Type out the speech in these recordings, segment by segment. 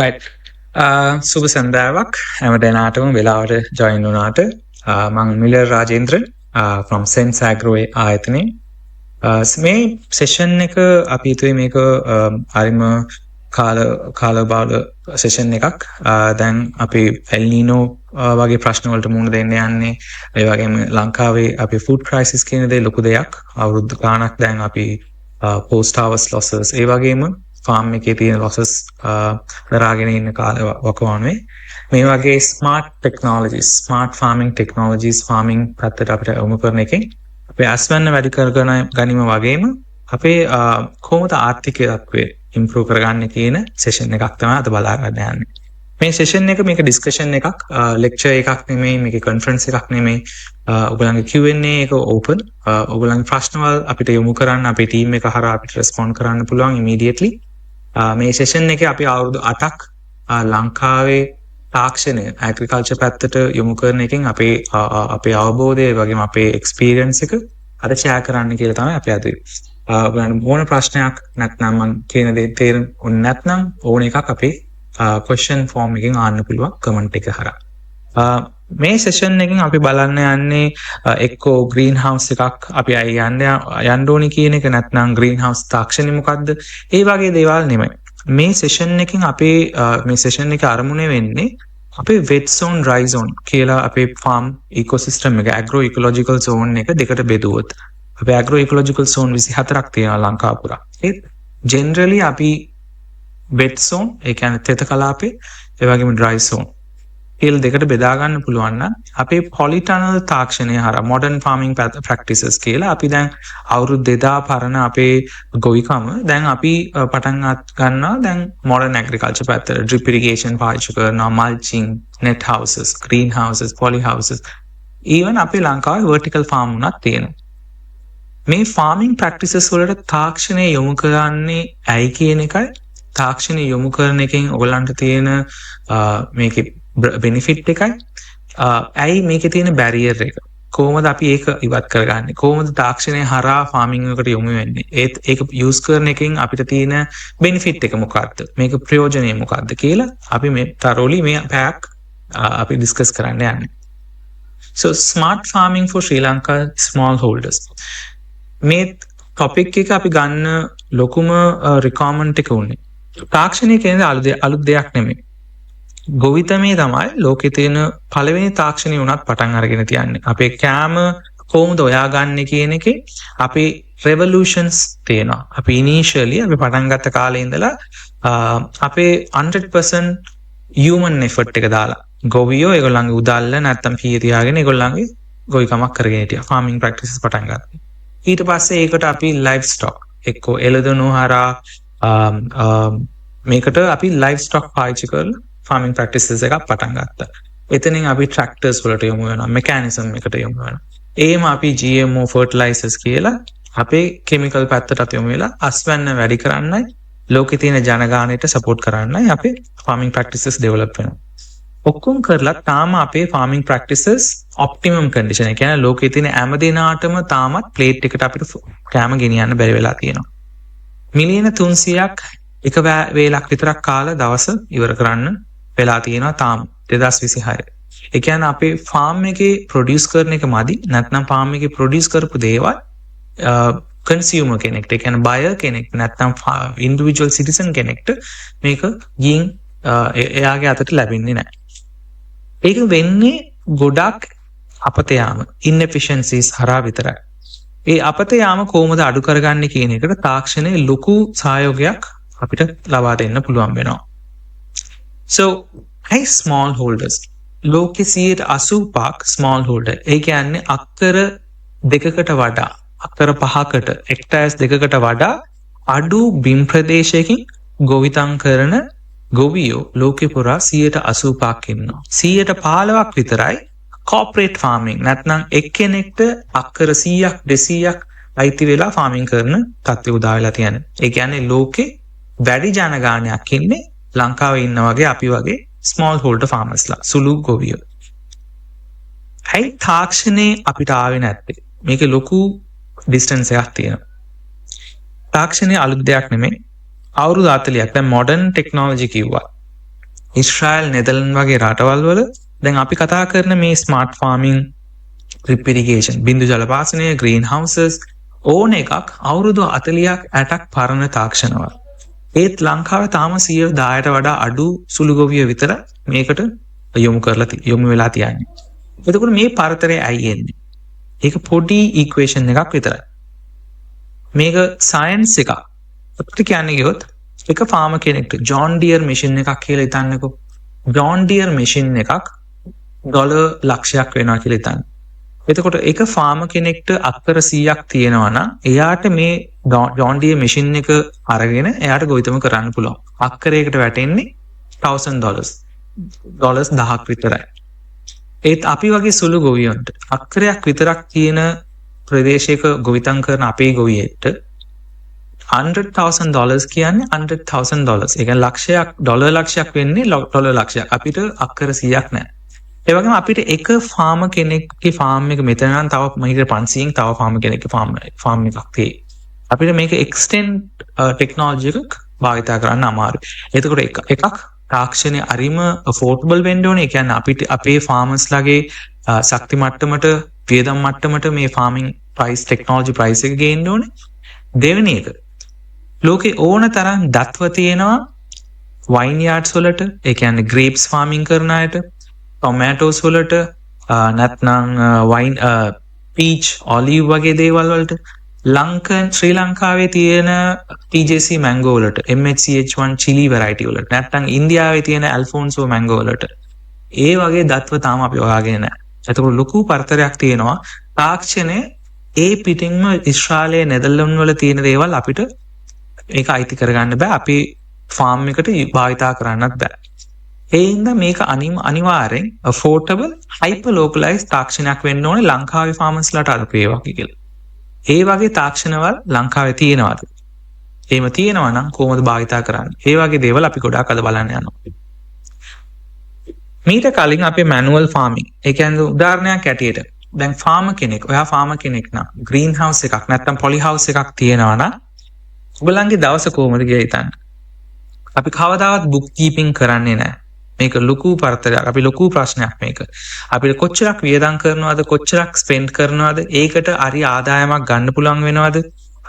right. සුබ සන්දාවක් හැම දෙනාටම වෙලාවට ජොයින් වුණාට මං මිලර් රාජේන්ද්‍රන් from Sense Agro ආයතනයේ මේ සෙෂන් එක අපි හිතුවේ මේක හරිම කාලබාල සෙෂන් එකක්. දැන් අපි එල් නීනෝ වගේ ප්‍රශ්න වලට මුහුණ දෙන්න යන්නේ. ඒ වගේම ලංකාවේ අපි ෆුඩ් ක්‍රයිසිස් කියන දේ ලොකු දෙයක්. අවුරුදු ගාණක් දැන් අපි post harvest losses ඒ වගේම ෆාම් එකේ තියෙන losses දරාගෙන ඉන්න කාලේ වකවානුවේ මේ වගේ ස්මාර්ට් ෆාමිං ටෙක්නොලොජිස් ෆාමිං පැත්තට අපිට යොමු කරන එකෙන් අපේ අස්වැන්න වැඩි කරගෙන ගැනීම වගේම අපේ කොහොමද ආර්ථිකයත්වය ඉම්ප්‍රූව් කරගන්නේ කියන සෙෂන් එකක් තමයි අද බලා ගන්න යන්නේ. මේ සෙෂන් එක මේක ඩිස්කෂන් එකක්, ලෙක්චර් එකක් නෙමෙයි, මේක කොන්ෆරන්ස් එකක් නෙමෙයි. ඔයගොල්ලන්ගේ Q&A එක ඕපන්. ඔයගොල්ලන්ගේ ප්‍රශ්නවල් අපිට යොමු කරන්න අපේ ටීම් එක හරහා අපිට රෙස්පොන්ඩ් කරන්න පුළුවන් ඉමීඩියට්ලි. මේ සෙෂන් එකේ අපි අවුරුදු 8ක් ලංකාවේ තාක්ෂණය ඇග්‍රිකල්චර් පැත්තට යොමු කරන එකෙන් අපේ අවබෝධය වගේම අපේ එක්ස්පීරියන්ස් එක අද ෂෙයා කරන්න කියලා තමයි අපි අද ඔයගොල්ලන්ට ඕන ප්‍රශ්නයක් නැත්නම් මම කියන දේ තේරුම් නැත්නම් ඕන එකක් අපේ question form එකෙන් ආන්න පුළුවන් කමෙන්ට් එක හරහා. මේ සෙෂන් එකෙන් අපි බලන්න යන්නේ එක්කෝ ග්‍රීන් හවුස් එකක් අපි යන්න ඕනි කියන එක නැත්නම් ග්‍රීන් හවුස් තාක්ෂණය මොකද්ද? ඒ වගේ දේවල් නෙමෙයි. මේ සෙෂන් එකෙන් අපේ මේ සෙෂන් එකේ අරමුණේ වෙන්නේ අපේ wet zone dry zone කියලා අපේ farm ecosystem එක agro ecological zone එක දෙකට බෙදුවොත් අපේ agro ecological zone 24ක් තියෙනවා ලංකාව පුරා. ඒ generally අපි wet zone ඒ කියන්නේ තෙත කලාපේ ඒ වගේම dry zone කියලා දෙකට බෙදා ගන්න පුළුවන් නම් අපේ polytunnel තාක්ෂණය හරහා modern farming practices කියලා අපි දැන් අවුරුදු 2000 පරණ අපේ ගොවිකම දැන් අපි පටන් ගන්නවා දැන් modern agriculture පැත්තට drip irrigation පාවිච්චි කරනවා, mulching, net houses, green houses, poly houses, even අපේ ලංකාවේ vertical farm උනත් තියෙනවා. මේ farming practices වලට තාක්ෂණය යොමු කරන්නේ ඇයි කියන එකයි තාක්ෂණය යොමු කරන එකෙන් ඔයගලන්ට තියෙන මේකේ benefit එකයි ඇයි මේකේ තියෙන barrier එක කොහොමද අපි ඒක ඉවත් කරගන්නේ කොහොමද තාක්ෂණය හරහා farming එකට යොමු වෙන්නේ ඒක use කරන එකෙන් අපිට තියෙන benefit එක මොකක්ද මේක ප්‍රයෝජනය මොකක්ද කියලා අපි මේ thoroughly මේ පැයක් අපි discuss කරන්න යන්නේ. So smart farming for Sri Lanka smallholders මේ topic එක අපි ගන්න ලොකුම requirement එක උනේ තාක්ෂණය කියන්නේ අලුත් දෙයක් නෙමෙයි. ගොවිතමේ තමයි ලෝකේ තියෙන පළවෙනි තාක්ෂණය උනත් පටන් අරගෙන තියන්නේ. අපේ කෑම කොහොමද හොයාගන්නේ කියන එකේ අපේ revolutions තියෙනවා. අපි initially අපි පටන් ගත්ත කාලේ ඉඳලා අපේ 100% human effort එක දාලා ගොවියෝ ඒගොල්ලන්ගේ උදල්ල නැත්තම් පීය තියාගෙන ඒගොල්ලන්ගේ ගොවිකමක් කරගෙන හිටියා. farming practices පටන් ගත්තා. ඊට පස්සේ ඒකට අපි livestock එක්කෝ එළදෙනු හරහා මේකට අපි livestock පාවිච්චි කරලා farming practices එකක් පටන් ගත්තා. එතනින් අපි tractors වලට යොමු වෙනවා, mechanism එකට යොමු වෙනවා. එහෙම අපි GMO fertilizers කියලා අපේ chemical පැත්තට යොමු වෙලා අස්වැන්න වැඩි කරන්නයි ලෝකේ තියෙන ජනගහනයට support කරන්නයි අපේ farming practices develop වෙනවා. ඔක්කොම කරලා තාම අපේ farming practices optimum condition ඒ කියන්නේ ලෝකේ තියෙන හැම දිනාටම තාමත් plate එකට අපිට කැම ගෙනියන්න බැරි වෙලා තියෙනවා. මිලියන 300ක් එක වේලක් විතරක් කාලා දවස ඉවර කරන්න වෙලා තියෙනවා තාම 2026. ඒ කියන්නේ අපේ ෆාම් එකේ ප්‍රොඩියුස් කරන එක මදි නැත්නම් ෆාම් එකේ ප්‍රොඩියුස් කරපු දේවල් කන්සියුමර් කෙනෙක්ට ඒ කියන්නේ බයර් කෙනෙක් නැත්නම් ඉන්ඩිවිජුවල් සිටිසන් කෙනෙක්ට මේක ගින් එයාගේ අතට ලැබෙන්නේ නැහැ. ඒක වෙන්නේ ගොඩක් අපත යාම inefficiencies හරහා විතරයි. ඒ අපත යාම කොහොමද අඩු කරගන්නේ කියන එකට තාක්ෂණයේ ලොකු සහයෝගයක් අපිට ලබා දෙන්න පුළුවන් වෙනවා. So, hey smallholders. ලෝකෙ 85ක් smallholder. ඒ කියන්නේ අක්කර 2කට වඩා, අක්කර 5කට, හෙක්ටර්ස් 2කට වඩා අඩු බිම් ප්‍රදේශයකින් ගොවිතැන් කරන ගොවියෝ ලෝකෙ පුරා 85ක් ඉන්නවා. 15ක් විතරයි corporate farming. නැත්නම් එක්කෙනෙක්ට අක්කර 100ක් 200ක් අයිති වෙලා farming කරන තත්ත්වය උදා වෙලා තියෙනවා. ඒ කියන්නේ ලෝකෙ වැඩි ජනගහනයක් ඉන්නේ ලංකාවේ ඉන්න වගේ අපි වගේ small holder farmersලා සුළු ගොවියෝ. හයි තාක්ෂණේ අපිට ආවේ නැත්තේ. මේකේ ලොකු distance එකක් තියෙනවා. තාක්ෂණේ අලුත් දෙයක් නෙමෙයි. අවුරුදු 40ක් දැන් modern technology කිව්වා. ඉස්්‍රයිල් නෙදලන් වගේ රටවල් වල දැන් අපි කතා කරන මේ ස්මාර්ට් ෆාමිං රිපිරිගේෂන් බිඳු ජලපාසනය ග්‍රීන් හවසස් ඕන එකක් අවුරුදු 40ක් 60ක් පරණ තාක්ෂණවල. ඒත් ලංකාව තාම 10%ට වඩා අඩු සුළුගොවිය විතර මේකට යොමු වෙලා තියන්නේ. එතකොට මේ පරතරය ඇයි එන්නේ? ඒක පොඩි ඉක්වේෂන් එකක් විතරයි. මේක සයන්ස් එකක්. අපිට කියන්නේ ගියොත් එක ෆාම කෙනෙක්ට ජොන් ඩියර් මැෂින් එකක් කියලා හිතන්නකෝ. ජොන් ඩියර් මැෂින් එකක් ඩොලර් ලක්ෂයක් වෙනවා කියලා හිතන්න. එතකොට එක ෆාම කෙනෙක්ට අක්කර 100ක් තියෙනවා නම් එයාට මේ ජොන් ඩියර් මැෂින් එක අරගෙන එයාට ගොවිතම කරන්න පුළුවන්. අක්කරයකට වැටෙන්නේ $1000. ඩොලර්ස් 1000ක් විතරයි. ඒත් අපි වගේ සුළු ගොවියන්ට අක්කරයක් විතරක් තියෙන ප්‍රදේශයක ගොවිතම් කරන අපේ ගොවියෙක්ට $100,000 කියන්නේ $100,000. ඒ කියන්නේ ලක්ෂයක් ඩොලර් ලක්ෂයක් වෙන්නේ ඩොලර් ලක්ෂයක්. අපිට අක්කර 100ක් නැහැ. ඒ වගේම අපිට එක ෆාම කෙනෙක්ගේ ෆාම් එක මෙතන නම් තව මීටර් 500න් තව ෆාම කෙනෙක්ගේ ෆාම් එකක් තියෙයි. අපිට මේක එක්ස්ටෙන්ඩ් ටෙක්නොලොජි එකක් භාවිත කරන්න අමාරුයි. එතකොට එකක් තාක්ෂණය අරිම affordable වෙන්න ඕනේ. ඒ කියන්නේ අපිට අපේ ෆාමර්ස්ලාගේ ශක්ති මට්ටමට වියදම් මට්ටමට මේ ෆාමින් ප්‍රයිස් ටෙක්නොලොජි ප්‍රයිස් එක ගේන්න ඕනේ. දෙවෙනි එක ලෝකේ ඕන තරම් දත්ව තියෙනවා වයින් යාඩ්ස් වලට. ඒ කියන්නේ ග්‍රේප්ස් ෆාමින් කරන අයට, ටොමැටෝස් වලට, නැත්නම් වයින් පීච් ඔලිව් වගේ දේවල් වලට. ශ්‍රී ලංකාවේ තියෙන TJC මැංගෝ වලට, MHCH1 chili variety වලට, නැත්නම් ඉන්දියාවේ තියෙන ඇල්ෆෝන්සෝ මැංගෝ වලට ඒ වගේ දත්ව තාම අපි හොයාගෙන නැහැ. එතකොට ලොකු පරතරයක් තියෙනවා. තාක්ෂණය ඒ පිටින්ම ඉස්රායලයේ නෙදර්ලන්ඩ් වල තියෙන දේවල් අපිට මේක අයිති කරගන්න බෑ. අපි ෆාම් එකට භාවිතා කරන්නත් බෑ. ඒ හින්දා මේක අනිවාර්යෙන් affordable hyper localized තාක්ෂණයක් වෙන්න ඕනේ ලංකාවේ ෆාමර්ස්ලාට අරපු ඒ වගේ කියලා. ඒ වගේ තාක්ෂණවල ලංකාවේ තියෙනවද? එහෙම තියෙනවා නම් කොහොමද භාවිතා කරන්නේ? ඒ වගේ දේවල් අපි ගොඩාක් අද බලන්න යනවා. මීට කලින් අපේ මැනුවල් ෆාමිං, ඒ කියන්නේ උදාහරණයක් ඇටියට දැන් ෆාම කෙනෙක්, ඔයා ෆාම කෙනෙක් නම් ග්‍රීන් හවුස් එකක් නැත්නම් පොලි හවුස් එකක් තියෙනවා නම් ඔයගලන්ගේ දවස කොහොමද කියලා හිතන්න. අපි කවදාවත් බුක් කීපින් කරන්නේ නැහැ. මේක ලොකු පරතරයක්. අපි ලොකු ප්‍රශ්නයක් මේක. අපිට කොච්චරක් වියදම් කරනවද, කොච්චරක් ස්පෙන්ඩ් කරනවද, ඒකට හරි ආදායමක් ගන්න පුළුවන් වෙනවද?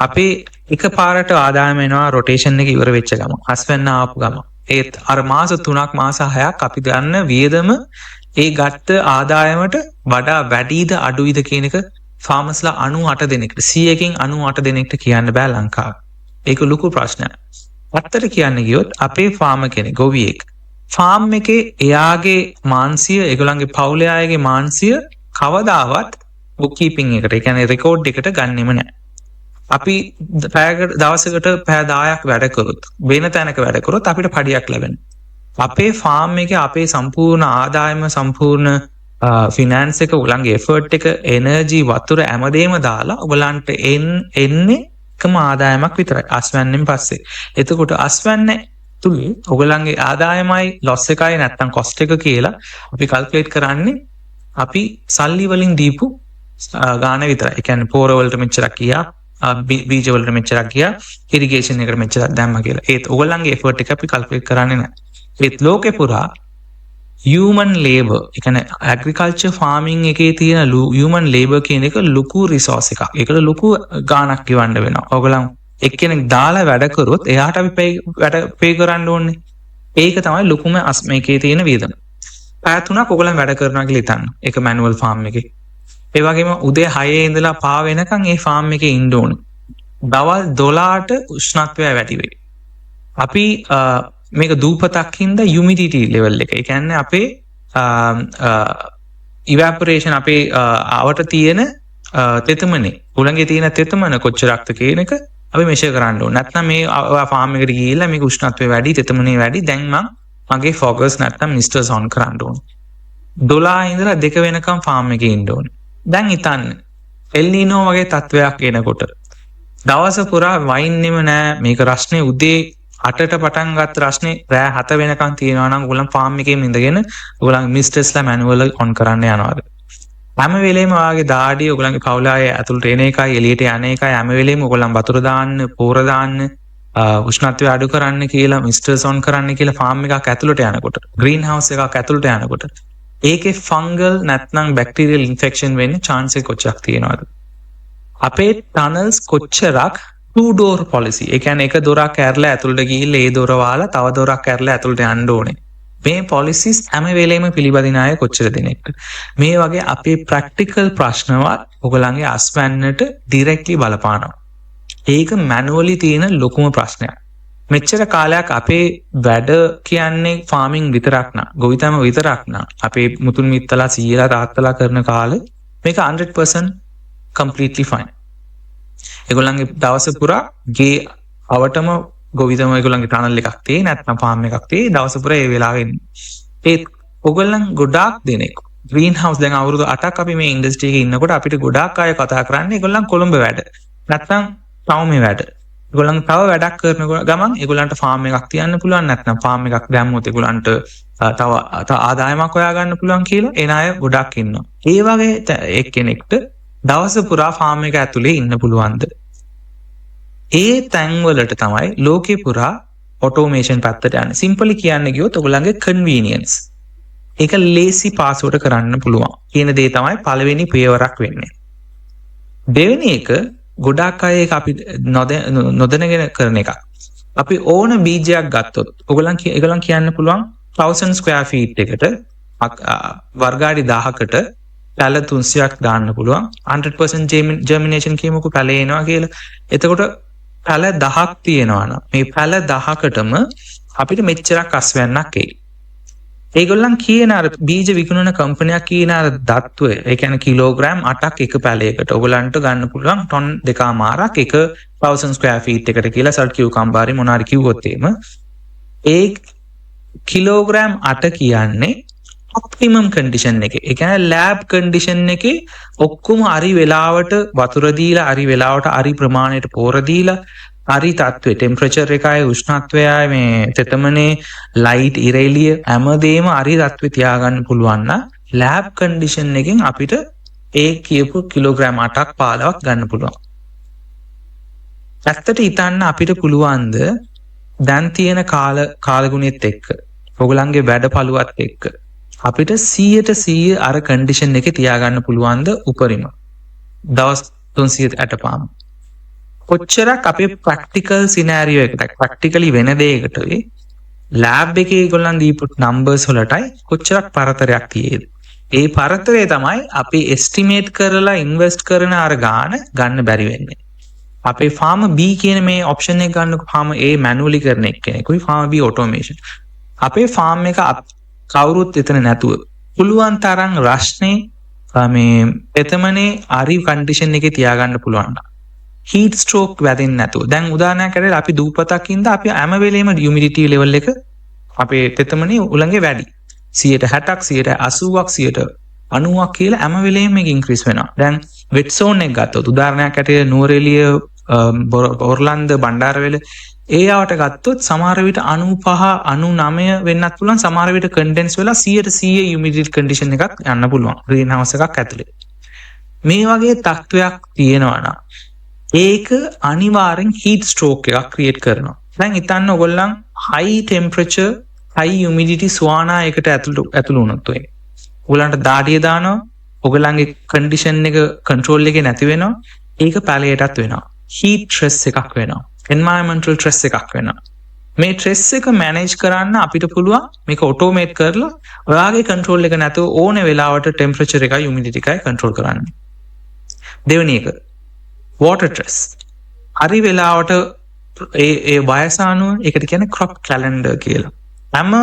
අපේ එකපාරට ආදායම එනවා රොටේෂන් එක ඉවර වෙච්ච ගම. හස්බන්ඩ් ආපු ගම. ඒත් අර මාස 3ක් මාස 6ක් අපි ගන්න වියදම ඒ ගත්ත ආදායමට වඩා වැඩිද අඩුයිද කියන එක ෆාමර්ස්ලා 98 දෙනෙක්ට 100කින් 98 දෙනෙක්ට කියන්න බෑ ලංකාවේ. ඒක ලොකු ප්‍රශ්නයක්. ඇත්තට කියන්න ගියොත් අපේ ෆාම කෙනෙක් ගොවියෙක් ෆාම් එකේ එයාගේ මාන්සිය, ඒගොල්ලන්ගේ පවුලේ අයගේ මාන්සිය කවදාවත් බුක් කීපින් එකට, ඒ කියන්නේ රෙකෝඩ් එකට ගන්නෙම නැහැ. අපි දවසකට පැය 10ක් වැඩ කරොත්, වෙන තැනක වැඩ කරොත් අපිට පඩියක් ලැබෙනවා. අපේ ෆාම් එකේ අපේ සම්පූර්ණ ආදායම, සම්පූර්ණ ෆිනෑන්ස් එක, ඔයගලන්ගේ එෆර්ට් එක, එනර්ජි, වතුර හැමදේම දාලා ඔයගලන්ට එන්නේ එකම ආදායමක් විතරයි අස්වැන්නෙන් පස්සේ. එතකොට අස්වැන්න තුලින් ඔයගලන්ගේ ආදායමයි ලොස් එකයි නැත්නම් කොස්ට් එක කියලා අපි කල්කියුලේට් කරන්නේ අපි සල්ලි වලින් දීපු ගාන විතරයි. ඒ කියන්නේ පෝර වලට මෙච්චරක් ගියා, බීජ වලට මෙච්චරක් ගියා, ඉරිගේෂන් එකට මෙච්චරක් දැම්මා කියලා. ඒත් ඔයගලන්ගේ එෆර්ට් එක අපි කල්කියුලේට් කරන්නේ නැහැ. ඒත් ලෝකේ පුරා human labor, ඒ කියන්නේ agriculture farming එකේ තියෙන human labor කියන එක ලොකු resource එකක්. ඒකට ලොකු ගාණක් ගෙවන්න වෙනවා. ඔයගලන් එක්කෙනෙක් දාලා වැඩ කරොත් එයාට අපි pay කරන්න ඕනේ. ඒක තමයි ලොකුම මේකේ තියෙන වියදම. පැය 3ක් ඔයගලන් වැඩ කරනවා කියලා හිතන්න. ඒක manual farm එකේ. ඒ වගේම උදේ 6 ඉඳලා පා වෙනකන් ඒ farm එකේ ඉන්න ඕනේ. දවල් 12ට උෂ්ණත්වය වැඩි වෙයි. අපි මේක දූපතක් හින්දා humidity level එක. ඒ කියන්නේ අපේ evaporation, අපේ අවට තියෙන තෙතමනේ, උලංගේ තියෙන තෙතමන කොච්චරක්ද කියන එක අපි මෙෂර් කරන්න ඕනේ. නැත්නම් මේ ෆාම් එකට ගිහිල්ලා මේක උෂ්ණත්වය වැඩි, තෙතමනේ වැඩි, දැන් මගේ ෆෝකස් නැත්නම් මිස්ටර්ස් ඔන් කරන්න ඕනේ. 12 ඉඳලා 2 වෙනකම් ෆාම් එකේ ඉන්න ඕනේ. දැන් හිතන්න එල් නීනෝ වගේ තත්වයක් එනකොට දවස පුරා වයින්නෙම නෑ. මේක රස්නේ උදේ 8ට පටන් ගත්ත රස්නේ රෑ 7 වෙනකන් තියෙනවා නම් ඔයගොල්ලන් ෆාම් එකේම ඉඳගෙන ඔයගොල්ලන් මිස්ටර්ස්ලා මැනුවල් ඔන් කරන්න යනවාද? හැම වෙලේම ඔයාගේ දාඩිය, ඔයගොල්ලන්ගේ පවුල අය ඇතුළට එන එකයි එළියට යන එකයි, හැම වෙලේම ඔයගොල්ලන් වතුර දාන්න, පෝර දාන්න, උෂ්ණත්වය අඩු කරන්න කියලා මිස්ටර්ස් ඔන් කරන්න කියලා ෆාම් එකක් ඇතුළට යනකොට ග්‍රීන් හවුස් එකක් ඇතුළට යනකොට ඒකේ ෆංගල් නැත්නම් බැක්ටීරියල් ඉන්ෆෙක්ෂන් වෙන්න chance එක කොච්චරක් තියෙනවද? අපේ ටනල්ස් කොච්චරක් two door policy. ඒ කියන්නේ එක දොරක් ඇරලා ඇතුළට ගිහිල්ලා ඒ දොර වහලා තව දොරක් ඇරලා ඇතුළට යන්න ඕනේ. මේ policies හැම වෙලේම පිළිපදින අය කොච්චර දෙනෙක්ද? මේ වගේ අපේ ප්‍රැක්ටිකල් ප්‍රශ්නවත් ඔයගලන්ගේ අස්වැන්නට ඩිරෙක්ට්ලි බලපානවා. ඒක මැනුවලි තියෙන ලොකුම ප්‍රශ්නයක්. මෙච්චර කාලයක් අපේ වැඩ කියන්නේ ෆාමින් විතරක් නා ගොවිතැන විතරක් නා අපේ මුතුන් මිත්තලා සීයලා තාත්තලා කරන කාලේ මේක 100% completely fine. ඒගොල්ලන්ගේ දවස පුරා ගේ අවටම ගොවිතැන ඒගොල්ලන්ගේ ටනල් එකක් තියෙයි නැත්නම් ෆාම් එකක් තියෙයි දවස පුරා ඒ වෙලාවෙ ඉන්නේ. ඒ ඕගොල්ලන් ගොඩාක් දෙනෙක් ග්‍රීන් හවුස් දැන් අවුරුදු 8ක් අපි මේ ඉන්ඩස්ට්‍රි එකේ ඉන්නකොට අපිට ගොඩාක් අය කතා කරන්නේ ඒගොල්ලන් කොළඹ වැඩ නැත්නම් ටවුමේ වැඩ. ඒගොල්ලන් තව වැඩක් කරන ගමන් ඒගොල්ලන්ට ෆාම් එකක් තියන්න පුළුවන් නැත්නම් ෆාම් එකක් දැම්මොත් ඒගොල්ලන්ට තව ආදායමක් හොයා ගන්න පුළුවන් කියලා එන අය ගොඩක් ඉන්නවා. ඒ වගේ එක්කෙනෙක්ට දවස පුරා ෆාම් එක ඇතුලේ ඉන්න පුළුවන්ද? ඒ තැන්වලට තමයි ලෝකේ පුරා ඔටෝමේෂන් පැත්තට යන්නේ. සිම්පලි කියන්නේ ගියොත් ඔයගොල්ලන්ගේ කන්වීනියන්ස්. ඒක ලේසි පාස්වර්ඩ් කරන්න පුළුවන්. කියන දේ තමයි පළවෙනි පියවරක් වෙන්නේ. දෙවෙනි එක ගොඩාක් අය ඒක අපි නොදැනගෙන කරන එකක්. අපි ඕන බීජයක් ගත්තොත් ඔයගොල්ලන් කියන්න පුළුවන් 1000 ස්ක්වයර් ෆීට් එකට වර්ගාඩි 1000කට පැල 300ක් දාන්න පුළුවන්. 100% ජර්මිනේෂන් කියමුකෝ පැල එනවා කියලා. එතකොට පැල 1000ක් තියෙනවා නම් මේ පැල 1000කටම අපිට මෙච්චරක් අස්වැන්නක් එයි. ඒගොල්ලන් කියන අර බීජ විකුණන කම්පනියක් කියන අර දත්වය ඒ කියන්නේ කිලෝග්‍රෑම් 8ක් එක පැලයකට ඔයගලන්ට ගන්න පුළුවන් ටොන් 2.5ක් එක 1000 ස්ක්වයර් ෆීට් එකට කියලා සල්ට් කියුකම්බාරි මොනාරි කිව්වොත් ඒ කිලෝග්‍රෑම් 8 කියන්නේ ඔප්ටිමම් කන්ඩිෂන් එකේ. ඒ කියන්නේ ලැබ් කන්ඩිෂන් එකේ ඔක්කොම හරි වෙලාවට වතුර දීලා හරි වෙලාවට හරි ප්‍රමාණයට පෝර දීලා හරි තත්ත්වයේ ටෙම්පරේචර් එකයි උෂ්ණත්වයයි මේ තෙතමනේ ලයිට් ඉරෙලිය හැමදේම හරි තත්ත්වෙ තියාගන්න පුළුවන් නම් ලැබ් කන්ඩිෂන් එකෙන් අපිට ඒ කියපු කිලෝග්‍රෑම් 8ක් 15ක් ගන්න පුළුවන්. ඇත්තට හිතන්න අපිට පුළුවන්ද දැන් තියෙන කාලගුණෙත් එක්ක ඔයගලන්ගේ වැඩපළුවත් එක්ක අපිට 100% අර කන්ඩිෂන් එකේ තියාගන්න පුළුවන්ද උපරිම දවස් 360 පාම කොච්චරක් අපේ ප්‍රැක්ටිකල් සිනාරියෝ එකකට ප්‍රැක්ටිකලි වෙන දෙයකට ලැබ් එකේ ඒගොල්ලන් දීපු නම්බර්ස් වලටයි කොච්චරක් පරතරයක් තියෙද ඒ පරතරය තමයි අපි එස්ටිමේට් කරලා ඉන්වෙස්ට් කරන අර ගාන ගන්න බැරි වෙන්නේ අපේ ෆාම B කියන මේ ඔප්ෂන් එක ගන්නකො ෆාම A මැනුවලි කරන එක්කෙනෙකුයි ෆාම B ඔටෝමේෂන් අපේ ෆාම් එක කවුරුත් එතන නැතුව පුළුවන් තරම් රස්නේ මේ එතමනේ හරි කන්ඩිෂන් එකේ තියාගන්න පුළුවන්. හීට් ස්ට්‍රෝක් වැදෙන්නේ නැතුව. දැන් උදාහරණයක් ඇරලා අපි දූපතක් ඉඳ අපි හැම වෙලේම හියුමිඩිටි ලෙවල් එක අපේ තෙතමනේ උලංගේ වැඩි. 60%ක් 80%ක් 90%ක් කියලා හැම වෙලේම මේක ඉන්ක්‍රීස් වෙනවා. දැන් වෙට් සෝන් එක ගත්තොත් උදාහරණයක් ඇරලා නුවරඑළිය බොරලන්ද බණ්ඩාරවැල ඒවට ගත්තොත් සමහර විට 95 99 වෙන්නත් පුළුවන් සමහර විට කන්ඩෙන්ස් වෙලා 100% හියුමිඩිටි කන්ඩිෂන් එකක් යන්න පුළුවන් ග්‍රීන් හවුස් එකක් ඇතුලේ. මේ වගේ තත්ත්වයක් තියෙනවා නම් ඒක අනිවාර්යෙන් හීට් ස්ට්‍රෝක් එකක් ක්‍රියේට් කරනවා. දැන් හිතන්න ඔයගොල්ලන් හයි ටෙම්පරේචර් හයි හියුමිඩිටි ස්වානා එකට ඇතුළු වුණොත් ඔයගොල්ලන්ට දාඩිය දානවා ඔයගොල්ලන්ගේ කන්ඩිෂන් එක කන්ට්‍රෝල් එකේ නැති වෙනවා ඒක පැලයටත් වෙනවා. හීට් ස්ට්‍රෙස් එකක් වෙනවා. එන්වයරන්මන්ටල් ස්ට්‍රෙස් එකක් වෙනවා. මේ ස්ට්‍රෙස් එක මැනේජ් කරන්න අපිට පුළුවන් මේක ඔටෝමේට් කරලා ඔයාගේ කන්ට්‍රෝල් එක නැතුව ඕන වෙලාවට ටෙම්පරේචර් එකයි හියුමිඩිටි එකයි කන්ට්‍රෝල් කරන්න. දෙවෙනි එක water stress. හරි වෙලාවට ඒ වයස අනුව ඒකට කියන්නේ crop calendar කියලා. හැම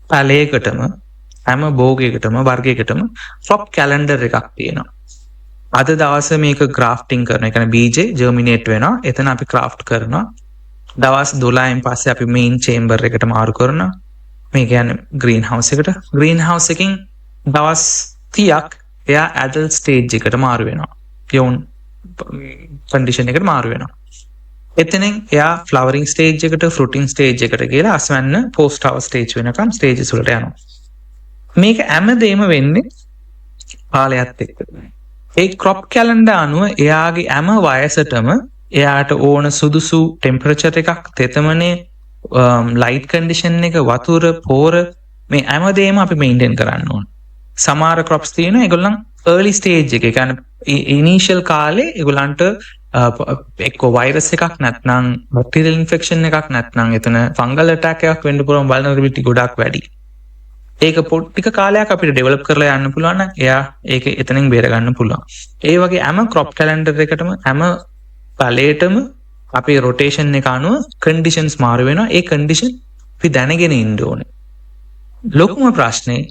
පැලයකටම හැම භෝගයකටම වර්ගයකටම crop calendar එකක් තියෙනවා. අද දවසේ මේක grafting කරනවා. ඒ කියන්නේ බීජේ ජර්මිනේට් වෙනවා. එතන අපි craft කරනවා. දවස් 12න් පස්සේ අපි main chamber එකට මාරු කරනවා. මේ කියන්නේ green house එකට. green house එකකින් දවස් 30ක් එයා adult stage එකට මාරු වෙනවා. යෝන් condition එකට මාරු වෙනවා. එතනින් එයා flowering stage එකට fruiting stage එකට කියලා අස්වැන්න post harvest stage වෙනකම් stages වලට යනවා. මේක හැමදේම වෙන්නේ කාලයත් එක්ක. ඒ crop calendar අනුව එයාගේ හැම වයසටම එයාට ඕන සුදුසු ටෙම්පරේචර් එකක්, තෙතමනේ, ලයිට් කන්ඩිෂන් එක, වතුර, පෝර මේ හැමදේම අපි මේන්ටේන් කරන්න ඕන. සමහර ක්‍රොප්ස් තියෙනවා ඒගොල්ලන් early stage එකේ, කියන්නේ ඉනිෂියල් කාලේ ඒගොල්ලන්ට එක්ක වෛරස් එකක් නැත්නම් බැක්ටීරියල් ඉන්ෆෙක්ෂන් එකක් නැත්නම් එතන ෆංගල් ඇටැක් එකක් වෙන්න පුළුවන් වල්නරබිලිටි ගොඩක් වැඩි. ඒක ටික කාලයක් අපිට ඩෙවලොප් කරලා යන්න පුළුවන් නම් එයා ඒක එතනින් බේර ගන්න පුළුවන්. ඒ වගේ හැම ක්‍රොප් කැලෙන්ඩර් එකටම හැම ඵලයටම අපේ රොටේෂන් එක අනුව කන්ඩිෂන්ස් මාරු වෙනවා. ඒ කන්ඩිෂන් අපි දැනගෙන ඉන්න ඕනේ. ලොකුම ප්‍රශ්නේ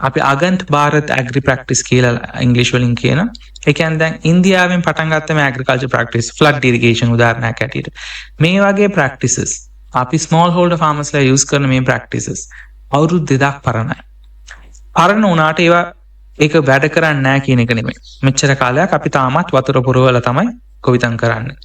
අපි අගන්ට් ಭಾರತ್ ඇග්‍රි ප්‍රැක්ටිස් කියලා ඉංග්‍රීසි වලින් කියන. ඒ කියන්නේ දැන් ඉන්දියාවෙන් පටන් ගත්ත මේ ඇග්‍රිකල්චර් ප්‍රැක්ටිස්, ෆ්ලඩ් ඉරිගේෂන් උදාහරණයක් ඇටියට. මේ වගේ ප්‍රැක්ටිසස් අපි ස්මෝල් හෝල්ඩර් ෆාමර්ස්ලා යූස් කරන මේ ප්‍රැක්ටිසස් අවුරුදු 2000ක් පරණයි. පරණ උනාට ඒවා ඒක වැඩ කරන්නේ නැහැ කියන එක නෙමෙයි. මෙච්චර කාලයක් අපි තාමත් වතුර පුරවලා තමයි ගොවිතැන් කරන්නේ.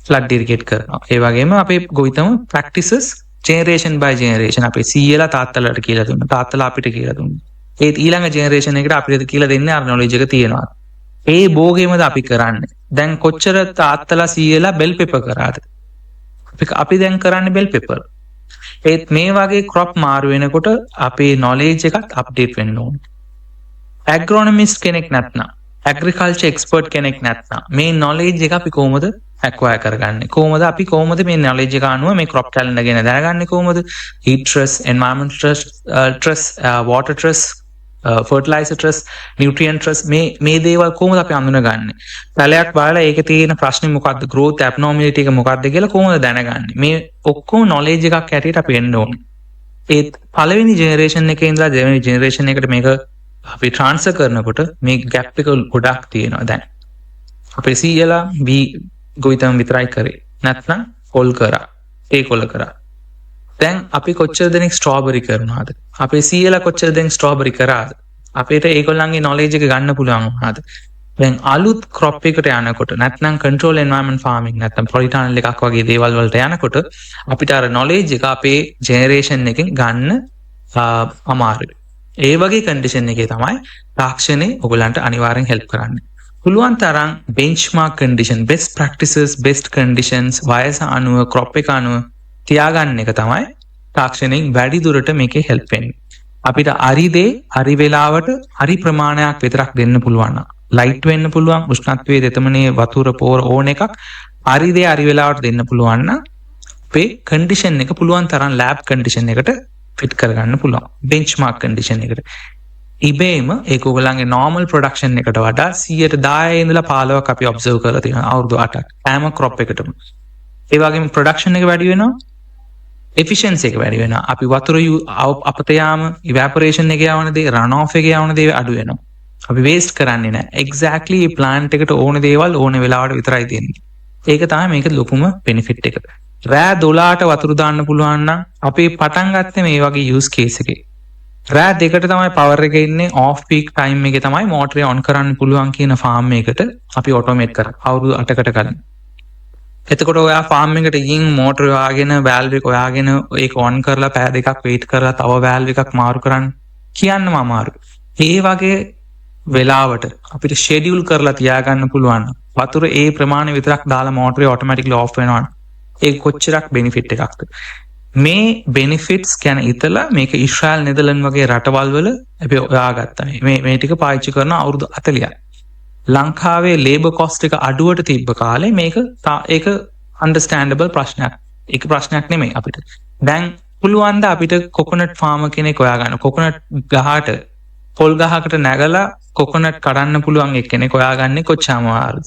ෆ්ලඩ් ඉරිගේට් කරනවා. ඒ වගේම අපේ ගොවිතැන් ප්‍රැක්ටිසස් ජෙනරේෂන් බයි ජෙනරේෂන් අපේ සීයලා තාත්තලාට කියලා දුන්නා. තාත්තලා අපිට කියලා දුන්නා. ඒත් ඊළඟ ජෙනරේෂන් එකට අපිට කියලා දෙන්නේ අර නොලෙජ් එක තියෙනවා. ඒ භෝගෙමද අපි කරන්නේ. දැන් කොච්චර තාත්තලා සීයලා බෙල් පෙපර් කරාද? අපි දැන් කරන්නේ බෙල් පෙපර්. ඒත් මේ වගේ ක්‍රොප් මාරු වෙනකොට අපේ නොලෙජ් එකත් අප්ඩේට් වෙන්න ඕනේ. ඇග්‍රොනොමිස්ට් කෙනෙක් නැත්නම්, ඇග්‍රිකල්චර් එක්ස්පර්ට් කෙනෙක් නැත්නම් මේ නොලෙජ් එක අපි කොහොමද ඇක්වයර් කරගන්නේ? කොහොමද අපි මේ නොලෙජ් එක අනුව මේ ක්‍රොප් කැලෙන්ඩර් ගැන දැනගන්නේ කොහොමද? Heat stress, environment stress, water stress, fertiliser stress, nutrient stress මේ දේවල් කොහොමද අපි අඳුනගන්නේ? පැලයක් බලලා ඒකේ තියෙන ප්‍රශ්නේ මොකක්ද? growth abnormality එක මොකක්ද කියලා කොහොමද දැනගන්නේ? මේ ඔක්කොම නොලෙජ් එකක් ඇටියට අපි එන්න ඕනේ. ඒත් පළවෙනි ජෙනරේෂන් එකේ ඉඳලා දෙවෙනි ජෙනරේෂන් එකට මේක අපි ට්‍රාන්ස්ෆර් කරනකොට මේ ගැප් එක ගොඩක් තියෙනවා. දැන් අපේ සීයලා ගොවිතැන් විතරයි කරේ. නැත්නම් කොල් කරා. ඒ කොල කරා. දැන් අපි කොච්චර දෙනෙක් ස්ට්‍රෝබරි කරනවද? අපේ සීයලා කොච්චර දෙනෙක් ස්ට්‍රෝබරි කරාද? අපිට ඒගොල්ලන්ගේ නොලෙජ් එක ගන්න පුළුවන් වුණාද? දැන් අලුත් ක්‍රොප් එකට යනකොට නැත්නම් කන්ට්‍රෝල් එන්වයරන්මන්ට් ෆාමින් නැත්නම් පොලිටනල් එකක් වගේ දේවල් වලට යනකොට අපිට අර නොලෙජ් එක අපේ ජෙනරේෂන් එකෙන් ගන්න අමාරුයි. ඒ වගේ කන්ඩිෂන් එකේ තමයි තාක්ෂණය ඔයගලන්ට අනිවාර්යෙන් හෙල්ප් කරන්නේ. පුළුවන් තරම් benchmark condition, best practices, best conditions වයස අනුව, ක්‍රොප් එක අනුව තියාගන්න එක තමයි තාක්ෂණයෙන් වැඩි දුරට මේකේ හෙල්ප් වෙන්නේ. අපිට හරි දේ හරි වෙලාවට හරි ප්‍රමාණයක් විතරක් දෙන්න පුළුවන්. ලයිට් වෙන්න පුළුවන්, උෂ්ණත්වයේ දෙතමනේ, වතුර, පෝර ඕන එකක් හරි දේ හරි වෙලාවට දෙන්න පුළුවන් නම් අපේ කන්ඩිෂන් එක පුළුවන් තරම් ලැබ් කන්ඩිෂන් එකට ෆිට කරගන්න පුළුවන්. බෙන්ච්මාර්ක් කන්ඩිෂන් එකට. ඉබේම ඒක ඔයගොල්ලන්ගේ normal production එකට වඩා 10% ඉඳලා 15ක් අපි ඔබ්සර්ව් කරලා තියෙනවා අවුරුදු 8ක් හැම crop එකටම. ඒ වගේම production එක වැඩි වෙනවා, efficiency එක වැඩි වෙනවා. අපි වතුර අපත යාම, evaporation එක යවන දේ, run off එක යවන දේ අඩු වෙනවා. අපි waste කරන්නේ නැහැ. exactly මේ plant එකට ඕන දේවල් ඕන වෙලාවට විතරයි දෙන්නේ. ඒක තමයි මේක ලොකුම benefit එක. රෑ 12ට වතුර දාන්න පුළුවන් නම් අපි පටන් ගත්තේ මේ වගේ use case එකේ. රෑ 2ට තමයි පවර් එක ඉන්නේ, off peak time එකේ තමයි මෝටරේ on කරන්න පුළුවන් කියන ෆාම් එකකට අපි ඔටෝමේට් කරා අවුරුදු 8කට කලින්. එතකොට ඔයා ෆාම් එකට ගිහින් මෝටර හොයාගෙන, valve එක හොයාගෙන ඒක on කරලා පැය දෙකක් wait කරලා තව valve එකක් මාරු කරන්න කියන්නම අමාරුයි. ඒ වගේ වෙලාවට අපිට schedule කරලා තියාගන්න පුළුවන්. වතුර ඒ ප්‍රමාණය විතරක් දාලා මෝටරේ automatically off වෙනවා. ඒක කොච්චරක් benefit එකක්ද? මේ benefits ගැන හිතලා මේක ඊශ්‍රායල්, නෙදර්ලන්ඩ් වගේ රටවල් වල අපි හොයාගත්තා. මේ ටික පාවිච්චි කරන අවුරුදු 40ක්. ලංකාවේ labor cost එක අඩුවට තිබ්බ කාලේ මේක ඒක understandable ප්‍රශ්නයක්. ඒක ප්‍රශ්නයක් නෙමෙයි අපිට. දැන් පුළුවන් ද අපිට කොකොනට් ෆාමර් කෙනෙක් හොයාගන්න, කොකොනට් ගහට පොල් ගහකට නැගලා කොකොනට් කඩන්න පුළුවන් එක්කෙනෙක් හොයාගන්නේ කොච්චර අමාරුද?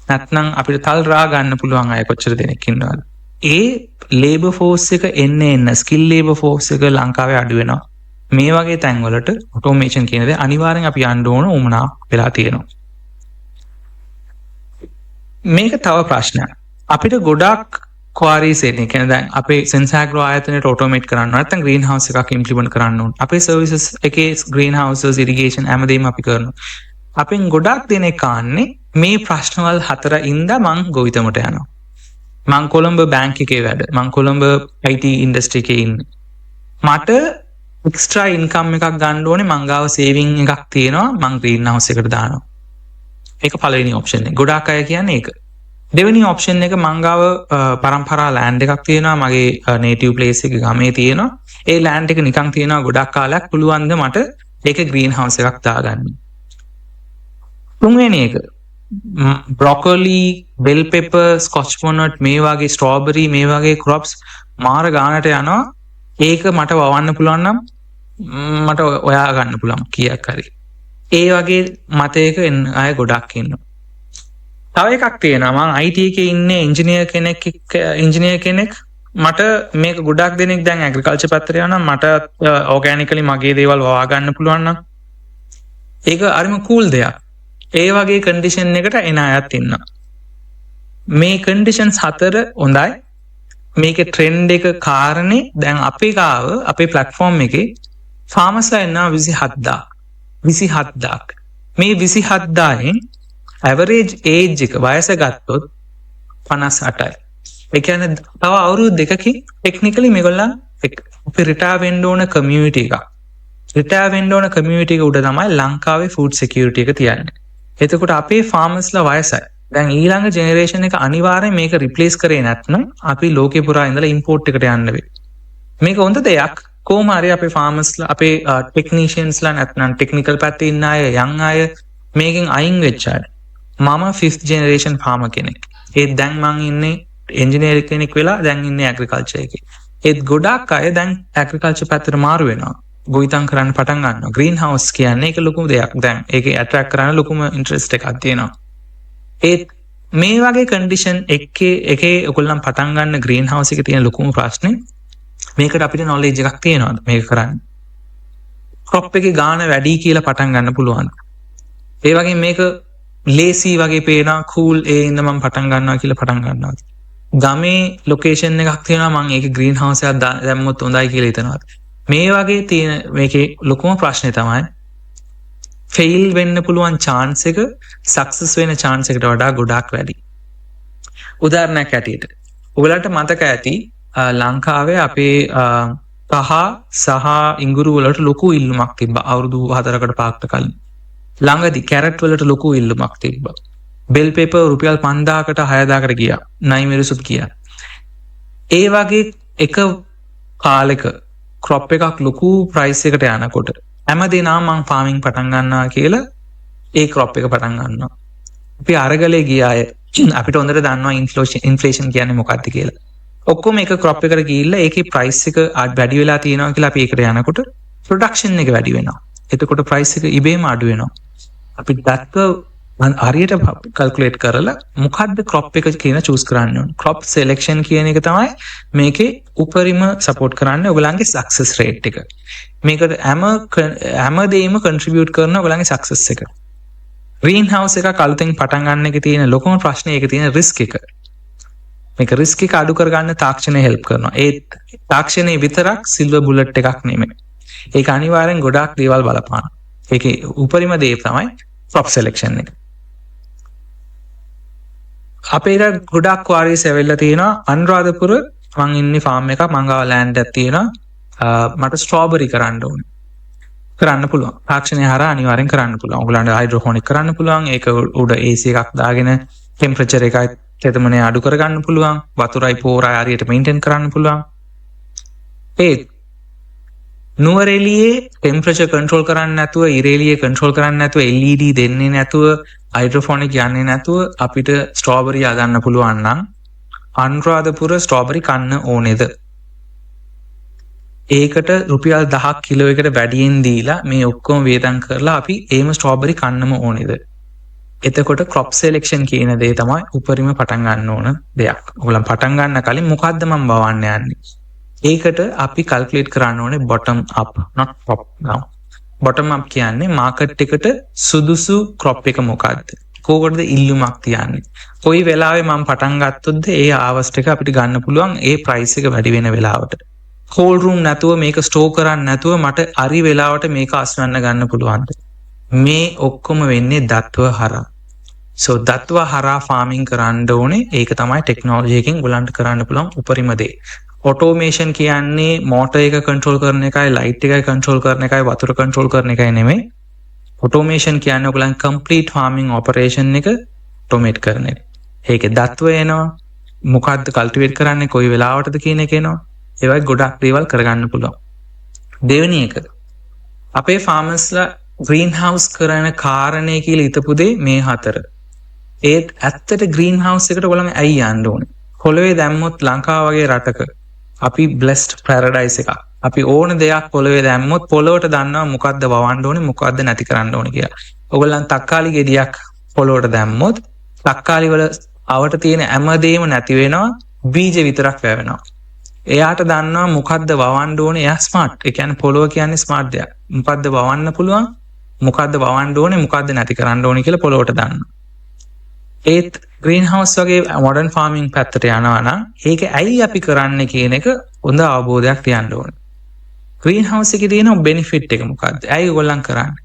නැත්නම් අපිට තල් රා ගන්න පුළුවන් අය කොච්චර දෙනෙක් ඉන්නවද? ඒ ලේබර් ෆෝස් එක එන්න ස්කිල් ලේබර් ෆෝස් එක ලංකාවේ අඩු වෙනවා. මේ වගේ තැන්වලට ඔටෝමේෂන් කියන දේ අනිවාර්යෙන් අපි යන්න ඕන උමනා වෙලා තියෙනවා. මේක තව ප්‍රශ්නයක්. අපිට ගොඩක් ක්වාරීස් එන්නේ. කියන්නේ දැන් අපේ සෙන්සාග්‍රෝ ආයතනයට ඔටෝමේට් කරන්න නැත්නම් ග්‍රීන් හවුස් එකක් ඉම්ප්ලිමන්ට් කරන්න ඕන. අපේ සර්විසස් එකේ ග්‍රීන් හවුසස්, ඉරිගේෂන් හැමදේම අපි කරනවා. අපෙන් ගොඩක් දෙනෙක් ආන්නේ මේ ප්‍රශ්නවල් හතර ඉඳලා මං ගොවිතැනට යනවා. මං කොළඹ බැංක් එකේ වැඩ. මං කොළඹ IT ඉන්ඩස්ට්‍රි එකේ ඉන්නේ. මට එක්ස්ට්‍රා ඉන්කම් එකක් ගන්න ඕනේ. මං ගාව සේවිං එකක් තියෙනවා. මං ග්‍රීන් හවුස් එකට දානවා. ඒක පළවෙනි ඔප්ෂන් එක. ගොඩාක් අය කියන්නේ ඒක. දෙවෙනි ඔප්ෂන් එක මං ගාව පරම්පරා ලෑන්ඩ් එකක් තියෙනවා මගේ නේටිව් ප්ලේස් එකේ ගමේ තියෙනවා. ඒ ලෑන්ඩ් එක නිකන් තියෙනවා ගොඩක් කාලයක් පුළුවන් ද මට ඒක ග්‍රීන් හවුස් එකක් දාගන්න. තුන්වෙනි එක broccoli, bell pepper, Scotch bonnet මේ වගේ ස්ට්‍රෝබෙරි මේ වගේ ක්‍රොප්ස් මාර ගානට යනවා. ඒක මට වවන්න පුළුවන් නම් මට ඔයා ගන්න පුළුවන් කීයක් හරි. ඒ වගේ මතයක අය ගොඩක් ඉන්නවා. තව එකක් තියෙනවා මං IT එකේ ඉන්නේ ඉංජිනේර් කෙනෙක් මට මේක ගොඩක් දෙනෙක් දැන් ඇග්‍රිකල්චර් පැත්තට යනවා මට ඕගැනිකලි මගේ දේවල් වවා ගන්න පුළුවන් නම් ඒක හරිම කූල් දෙයක්. ඒ වගේ කන්ඩිෂන් එකට එන අයත් ඉන්නවා. මේ කන්ඩිෂන්ස් හතර හොඳයි. මේකේ ට්‍රෙන්ඩ් එක කාරණේ දැන් අපේ ගාව අපේ ප්ලැට්ෆෝම් එකේ ෆාමර්ස්ලා ඉන්නවා 27000ක්. මේ 27000න් ඇවරේජ් ඒජ් එක වයස ගත්තොත් 58යි. ඒ කියන්නේ තව අවුරුදු දෙකකින් ටෙක්නිකලි මේගොල්ලන් අපි රිටයර් වෙන්න ඕන කමියුනිටි එකක්. රිටයර් වෙන්න ඕන කමියුනිටි එක උඩ තමයි ලංකාවේ ෆුඩ් සිකියුරිටි එක තියන්නේ. එතකොට අපේ ෆාමර්ස්ලා වයසයි. දැන් ඊළඟ ජෙනරේෂන් එක අනිවාර්යෙන් මේක රිප්ලේස් කරේ නැත්නම් අපි ලෝකේ පුරා ඉඳලා ඉම්පෝට් එකට යන්න වෙයි. මේක හොඳ දෙයක්. කොහොම හරි අපේ ෆාමර්ස්ලා අපේ ටෙක්නීෂියන්ස්ලා නැත්නම් ටෙක්නිකල් පැත්තේ ඉන්න අය යන් අය මේකෙන් අයින් වෙච්ච අය. මම 5th generation farmer කෙනෙක්. ඒත් දැන් මං ඉන්නේ එන්ජිනියර් කෙනෙක් වෙලා දැන් ඉන්නේ ඇග්‍රිකල්චර් එකේ. ඒත් ගොඩක් අය දැන් ඇග්‍රිකල්චර් පැත්තට මාරු වෙනවා. ගොවිතැන් කරන්න පටන් ගන්නවා. ග්‍රීන් හවුස් කියන්නේ ඒක ලොකුම දෙයක්. දැන් ඒකේ ඇට්‍රැක්ට් කරන්න ලොකුම ඉන්ට්‍රෙස්ට් එකක් තියෙනවා. ඒත් මේ වගේ කන්ඩිෂන් එකේ ඔයගොල්ලන් පටන් ගන්න ග්‍රීන් හවුස් එකේ තියෙන ලොකුම ප්‍රශ්නේ මේකට අපිට නොලෙජ් එකක් තියෙනවද මේක කරන්න? ක්‍රොප් එකේ ගාන වැඩි කියලා පටන් ගන්න පුළුවන්. ඒ වගේ මේක ලේසි වගේ පේනවා කූල් ඒ ඉඳ මම පටන් ගන්නවා කියලා පටන් ගන්නවා. ගමේ ලොකේෂන් එකක් තියෙනවා මම ඒක ග්‍රීන් හවුස් එකක් දැම්මොත් හොඳයි කියලා හිතනවා. මේ වගේ තියෙන මේකේ ලොකුම ප්‍රශ්නේ තමයි ෆෙයිල් වෙන්න පුළුවන් chance එක සක්සස් වෙන chance එකට වඩා ගොඩාක් වැඩි. උදාහරණයක් ඇටියට ඔයගලන්ට මතක ඇති ලංකාවේ අපේ පහ සහ ඉඟුරු වලට ලොකු ඉල්ලුමක් තිබ්බා අවුරුදු 4කට 5කට කලින්. ළඟදි කැරට් වලට ලොකු ඉල්ලුමක් තිබ්බා. බෙල් පෙපර් රුපියල් 5000කට 6000කට ගියා. නයි මිරිසුත් ගියා. ඒ වගේ එක කාලෙක ක්‍රොප් එකක් ලොකු ප්‍රයිස් එකට යනකොට හැමදේම මං ෆාමින් පටන් ගන්නවා කියලා ඒ ක්‍රොප් එක පටන් ගන්නවා. අපි අරගලේ ගිය අය අපිට හොඳට දන්නවා ඉන්ෆ්ලේෂන් කියන්නේ මොකක්ද කියලා. ඔක්කොම එක ක්‍රොප් එකට ගිහිල්ලා ඒකේ ප්‍රයිස් එක වැඩි වෙලා තියෙනවා කියලා අපි ඒකට යනකොට ප්‍රොඩක්ෂන් එක වැඩි වෙනවා. එතකොට ප්‍රයිස් එක ඉබේම අඩු වෙනවා. අපි දැක්ක හරියට කැල්කියුලේට් කරලා මොකද්ද ක්‍රොප් එක කියන චූස් කරන්න ඕන. ක්‍රොප් සිලෙක්ෂන් කියන එක තමයි මේකේ උපරිම සපෝට් කරන්නේ ඔයගලන්ගේ සක්සස් රේට් එක. මේකට හැමදේම කන්ට්‍රිබියුට් කරන ඔයගලන්ගේ සක්සස් එක. ග්‍රීන් හවුස් එකක් අලුතෙන් පටන් ගන්න එකේ තියෙන ලොකුම ප්‍රශ්නේ ඒකේ තියෙන රිස්ක් එක. මේක රිස්ක් එක අඩු කරගන්න තාක්ෂණය හෙල්ප් කරනවා. ඒ තාක්ෂණය විතරක් සිල්වර් බුලට් එකක් නෙමෙයි. ඒක අනිවාර්යෙන් ගොඩාක් දේවල් බලපාන. ඒකේ උපරිම දේ තමයි ක්‍රොප් සිලෙක්ෂන් එක. අපේ ඉර ගොඩක් ක්වාරීස් ඇවිල්ලා තියෙනවා. අනුරාධපුර මං ඉන්නේ ෆාම් එකක් මං ගාව ලෑන්ඩ් එකක් තියෙනවා. මට ස්ට්‍රෝබෙරි කරන්න ඕනේ. කරන්න පුළුවන්. තාක්ෂණය හරහා අනිවාර්යෙන් කරන්න පුළුවන්. ඔයගලන්ට හයිඩ්‍රොපොනික් කරන්න පුළුවන්. ඒක උඩ AC එකක් දාගෙන ටෙම්පරේචර් එකයි තෙතමනේ අඩු කරගන්න පුළුවන්. වතුරයි පෝරයි හරියට මේන්ටේන් කරන්න පුළුවන්. ඒත් නුවර එළියේ ටෙම්පරේචර් කන්ට්‍රෝල් කරන්න නැතුව ඉර එළියේ කන්ට්‍රෝල් කරන්න නැතුව LED දෙන්නේ නැතුව හයිඩ්‍රොපොනික් යන්නේ නැතුව අපිට ස්ට්‍රෝබෙරි හදන්න පුළුවන් නම් අනුරාධපුර ස්ට්‍රෝබෙරි කන්න ඕනේද? ඒකට රුපියල් 1000ක් කිලෝ එකට වැඩියෙන් දීලා මේ ඔක්කොම වේදම් කරලා අපි ඒම ස්ට්‍රෝබෙරි කන්නම ඕනේද? එතකොට ක්‍රොප් සිලෙක්ෂන් කියන දේ තමයි උපරිම පටන් ගන්න ඕන දෙයක්. ඔයගොල්ලන් පටන් ගන්න කලින් මොකද්ද මම බවන්න යන්නේ? ඒකට අපි කැල්කියුලේට් කරන්න ඕනේ bottom up not top down. bottom up කියන්නේ මාකට් එකට සුදුසු ක්‍රොප් එක මොකද්ද? කොහොමද ඉල්ලුමක් තියන්නේ? කොයි වෙලාවෙ මම පටන් ගත්තොත්ද ඒ ආවස්ට් එක අපිට ගන්න පුළුවන් ඒ ප්‍රයිස් එක වැඩි වෙන වෙලාවට. කෝල් රූම් නැතුව මේක ස්ටෝර් කරන්න නැතුව මට හරි වෙලාවට මේක අස්වැන්න ගන්න පුළුවන්ද? මේ ඔක්කොම වෙන්නේ දත්ව හරහා. So දත්ව හරහා ෆාමින් කරන්න ඕනේ. ඒක තමයි ටෙක්නොලොජි එකෙන් උලන්ට කරන්න පුළුවන් උපරිම දේ. ඔටෝමේෂන් කියන්නේ මෝටර් එක කන්ට්‍රෝල් කරන එකයි, ලයිට් එකයි කන්ට්‍රෝල් කරන එකයි, වතුර කන්ට්‍රෝල් කරන එකයි නෙමෙයි. ඔටෝමේෂන් කියන්නේ ඔයගලන් කම්ප්ලීට් ෆාමින් ඔපරේෂන් එක ඔටෝමේට් කරන එක. ඒකේ දත්ව එනවා. මොකද්ද කල්ටිවේට් කරන්නේ කොයි වෙලාවටද කියන එක එනවා. ඒ වගේ ගොඩක් දේවල් කරගන්න පුළුවන්. දෙවෙනි එක අපේ ෆාමර්ස්ලා ග්‍රීන් හවුස් කරන කාරණේ කියලා හිතපු දේ මේ 4. ඒත් ඇත්තට ග්‍රීන් හවුස් එකට ඔයගොල්ලෝ ඇයි යන්න ඕනේ? පොළවේ දැම්මොත් ලංකාව වගේ රටක අපි බ්ලෙස්ඩ් පැරඩයිස් එකක්. අපි ඕන දෙයක් පොළවේ දැම්මොත් පොළොවට දන්නවා මොකද්ද වවන්න ඕනේ මොකද්ද නැති කරන්න ඕනේ කියලා. ඔයගොල්ලන් තක්කාලි ගෙඩියක් පොළොවට දැම්මොත් තක්කාලි වල අවට තියෙන හැමදේම නැති වෙනවා බීජ විතරක් වැවෙනවා. එයාට දන්නවා මොකද්ද වවන්න ඕනේ. එයා ස්මාර්ට්. ඒ කියන්නේ පොළොව කියන්නේ ස්මාර්ට් දෙයක්. මොකද්ද වවන්න පුළුවන් මොකද්ද වවන්න ඕනේ මොකද්ද නැති කරන්න ඕනේ කියලා පොළොවට දන්නවා. ඒත් ග්‍රීන් හවුස් වගේ මොඩර්න් ෆාමින් පැත්තට යනවා නම් ඒක ඇයි අපි කරන්නේ කියන එක හොඳ අවබෝධයක් තියන්න ඕනේ. ග්‍රීන් හවුස් එකේ තියෙන බෙනිෆිට් එක මොකද්ද? ඇයි ඔයගොල්ලන් කරන්නේ?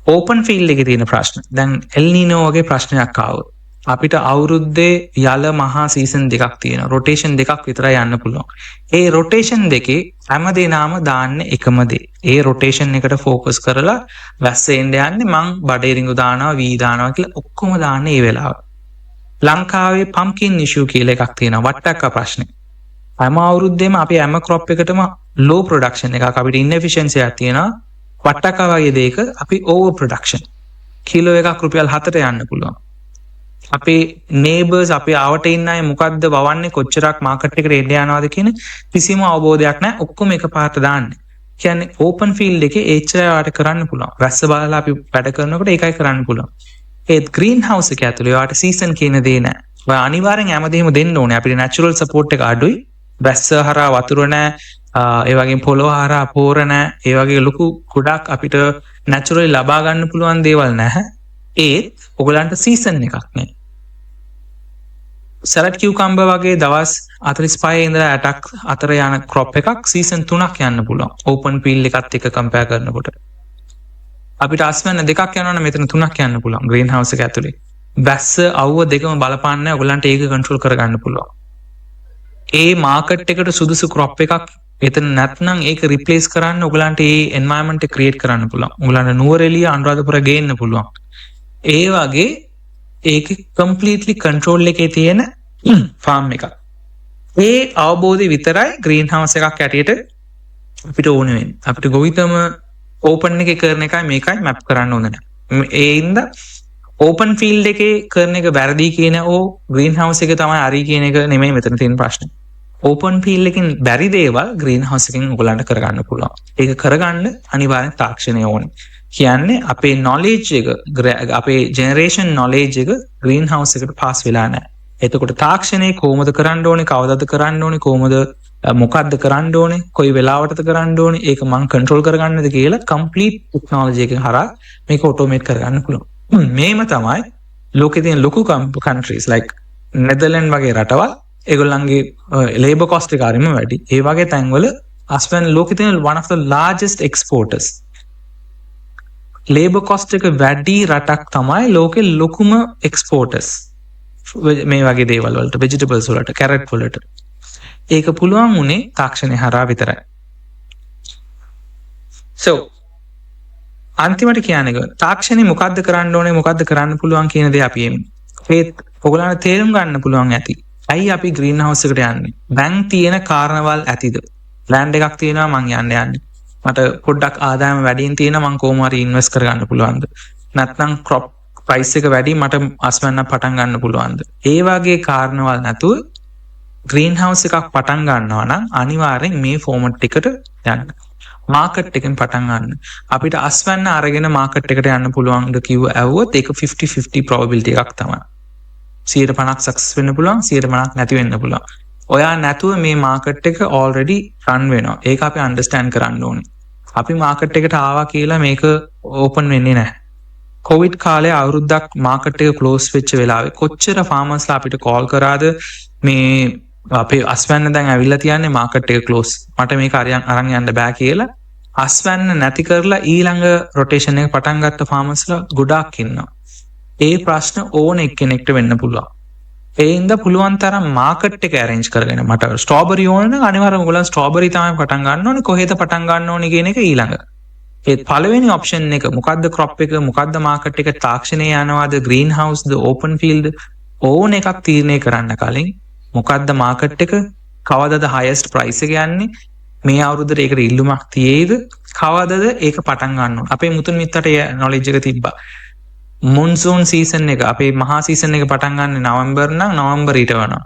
ඕපන් ෆීල්ඩ් එකේ තියෙන ප්‍රශ්න. දැන් එල් නීනෝ වගේ ප්‍රශ්නයක් ආවොත් අපිට අවුරුද්දේ යල මහා සීසන් දෙකක් තියෙනවා. රොටේෂන් දෙකක් විතරයි යන්න පුළුවන්. ඒ රොටේෂන් දෙකේ හැමදේනම දාන්නේ එකම දේ. ඒ රොටේෂන් එකට ફોකස් කරලා වැස්ස එන්න යන්නේ මං බඩේරිඟු දානවා වී දානවා කියලා ඔක්කොම දාන්නේ ඒ වෙලාවට. ලංකාවේ පම්කින් ඉෂුව කියලා එකක් තියෙනවා. වට්ටක්ක ප්‍රශ්නේ. හැම අවුරුද්දේම අපි හැම ක්‍රොප් එකටම ලෝ ප්‍රොඩක්ෂන් එකක් අපිට ඉන්එෆිෂන්සි එකක් තියෙනවා. වට්ටක්ක වගේ දෙයක අපි ඕවර් ප්‍රොඩක්ෂන්. කිලෝ එකක් රුපියල් 7ට යන්න පුළුවන්. අපේ නේබර්ස් අපේ ආවට ඉන්න අය මොකද්ද වවන්නේ කොච්චරක් මාකට් එකට එන්න යනවාද කියන කිසිම අවබෝධයක් නැහැ. ඔක්කොම එකපාරට දාන්නේ. කියන්නේ ඕපන් ෆීල්ඩ් එකේ එච්චරයි වාට කරන්න පුළුවන්. රැස්ස බලලා අපි වැඩ කරනකොට ඒකයි කරන්න පුළුවන්. ඒත් ග්‍රීන් හවුස් එක ඇතුලේ වාට සීසන් කියන දේ නැහැ. ඔය අනිවාර්යෙන් හැමදේම දෙන්න ඕනේ. අපිට නැචරල් සපෝට් එක අඩුයි. වැස්ස හරහා වතුර නැහැ. ඒ වගේම පොළොව හරහා පෝර නැහැ. ඒ වගේ ලොකු ගොඩක් අපිට නැචරලි ලබා ගන්න පුළුවන් දේවල් නැහැ. ඒත් ඔයගලන්ට සීසන් එකක් නැහැ. සැලඩ් කියුකම්බර් වගේ දවස් 45 ඉඳලා 60ක් අතර යන ක්‍රොප් එකක් සීසන් 3ක් යන්න පුළුවන්. ඕපන් ෆීල්ඩ් එකත් එක්ක කම්පෙයාර් කරනකොට. අපිට අස්වැන්න දෙකක් යනවනේ මෙතන 3ක් යන්න පුළුවන් ග්‍රීන් හවුස් එක ඇතුලේ. වැස්ස අවුව දෙකම බලපාන්නේ ඔයගලන්ට ඒක කන්ට්‍රෝල් කරගන්න පුළුවන්. ඒ මාකට් එකට සුදුසු ක්‍රොප් එකක් එතන නැත්නම් ඒක රිප්ලේස් කරන්න ඔයගලන්ට ඒ එන්වයරන්මන්ට් එක ක්‍රියේට් කරන්න පුළුවන්. ඔයගලන්ට නුවරඑළිය අනුරාධපුර ගේන්න පුළුවන්. ඒ වගේ ඒක කම්ප්ලීට්ලි කන්ට්‍රෝල් එකේ තියෙන ෆාම් එකක්. ඒ අවබෝධය විතරයි ග්‍රීන් හවුස් එකක් ඇටියට අපිට ඕන වෙන්නේ. අපිට ගොවිතම ඕපන් එකේ කරන එකයි මේකයි මැප් කරන්න ඕන නැහැ. ඒ ඉඳ ඕපන් ෆීල්ඩ් එකේ කරන එක වැරදි කියන ඕ ග්‍රීන් හවුස් එකේ තමයි හරි කියන එක නෙමෙයි මෙතන තියෙන ප්‍රශ්නේ. ඕපන් ෆීල්ඩ් එකකින් බැරි දේවල් ග්‍රීන් හවුස් එකකින් ඔයගලන්ට කරගන්න පුළුවන්. ඒක කරගන්න අනිවාර්යෙන් තාක්ෂණය ඕනේ. කියන්නේ අපේ නොලෙජ් එක අපේ ජෙනරේෂන් නොලෙජ් එක ග්‍රීන් හවුස් එකට පාස් වෙලා නැහැ. එතකොට තාක්ෂණය කොහොමද කරන්න ඕනේ කවදාද කරන්න ඕනේ කොහොමද මොකද්ද කරන්න ඕනේ කොයි වෙලාවටද කරන්න ඕනේ ඒක මම කන්ට්‍රෝල් කරගන්නද කියලා කම්ප්ලීට් ටෙක්නොලොජි එකෙන් හරහා මේක ඔටෝමේට් කරගන්න පුළුවන්. මේම තමයි ලෝකේ තියෙන ලොකු කන්ට්‍රීස් ලයික් නෙදර්ලන්ඩ් වගේ රටවල් ඒගොල්ලන්ගේ ලේබර් කොස්ට් එක හරිම වැඩි. ඒ වගේ තැන්වල අස්පෙන් ලෝකේ තියෙන one of the largest exporters labour cost එක වැඩි රටක් තමයි ලෝකේ ලොකුම එක්ස්පෝර්ටර්ස් මේ වගේ දේවල් වලට ভেජිටබල්ස් වලට කැරට් වලට. ඒක පුළුවන් උනේ තාක්ෂණය හරහා විතරයි. so අන්තිමට කියන්නේ තාක්ෂණය මොකද්ද කරන්න ඕනේ මොකද්ද කරන්න පුළුවන් කියන දේ අපි එමු. ඒත් ඔයගොල්ලන්ට තේරුම් ගන්න පුළුවන් ඇති. ඇයි අපි ග්‍රීන් හවුස් එකට යන්නේ? දැන් තියෙන කාරණවල් ඇතිද? ලෑන්ඩ් එකක් තියෙනවා මං යන්නේ. මට පොඩ්ඩක් ආදායම වැඩියෙන් තියෙනවා මං කොහොම හරි ඉන්වෙස්ට් කරගන්න පුළුවන්ද? නැත්නම් ක්‍රොප් ප්‍රයිස් එක වැඩි මට අස්වැන්න පටන් ගන්න පුළුවන්ද? ඒ වගේ කාරණවල් නැතුව ග්‍රීන් හවුස් එකක් පටන් ගන්නවා නම් අනිවාර්යෙන් මේ ෆෝමට් එකට යන්න. මාකට් එකෙන් පටන් ගන්න. අපිට අස්වැන්න අරගෙන මාකට් එකට යන්න පුළුවන්ද කිව්ව ඇහුවොත් ඒක 50-50 probability එකක් තමයි. 150ක් සක්සස් වෙන්න පුළුවන් 150ක් නැති වෙන්න පුළුවන්. ඔයා නැතුව මේ මාකට් එක already run වෙනවා. ඒක අපි understand කරන්න ඕනේ. අපි මාකට් එකට ආවා කියලා මේක open වෙන්නේ නැහැ. කොවිඩ් කාලේ අවුරුද්දක් මාකට් එක ක්ලෝස් වෙච්ච වෙලාවේ කොච්චර ෆාමර්ස්ලා අපිට කෝල් කරාද මේ අපේ අස්වැන්න දැන් ඇවිල්ලා තියන්නේ මාකට් එක ක්ලෝස්. මට මේක අරන් යන්න බෑ කියලා අස්වැන්න නැති කරලා ඊළඟ රොටේෂන් එක පටන් ගත්ත ෆාමර්ස්ලා ගොඩාක් ඉන්නවා. ඒ ප්‍රශ්න ඕන එක්කෙනෙක්ට වෙන්න පුළුවන්. ඒ හින්දා පුළුවන් තරම් මාකට් එක arrange කරගෙන මට ස්ට්‍රෝබරි ඕන නම් අනිවාර්යයෙන්ම ඔයගොල්ලන් ස්ට්‍රෝබරි තමයි පටන් ගන්න ඕනේ කොහෙද පටන් ගන්න ඕනේ කියන එක ඊළඟ. ඒත් පළවෙනි ඔප්ෂන් එක මොකද්ද ක්‍රොප් එක මොකද්ද මාකට් එක තාක්ෂණයේ යනවාද ග්‍රීන් හවුස්ද ඕපන් ෆීල්ඩ් ඕන එකක් තීරණය කරන්න කලින් මොකක්ද මාකට් එක, කවදද highest price එක යන්නේ, මේ අවුරුද්දට ඒකට ඉල්ලුමක් තියේද, කවදද ඒක පටන් ගන්න ඕන. අපේ මුතුන් මිත්තට knowledge එක තිබ්බා. මොන්සූන් සීසන් එක, අපේ මහා සීසන් එක පටන් ගන්න නොවැම්බර් නම් නොවැම්බර් ඊට වෙනවා.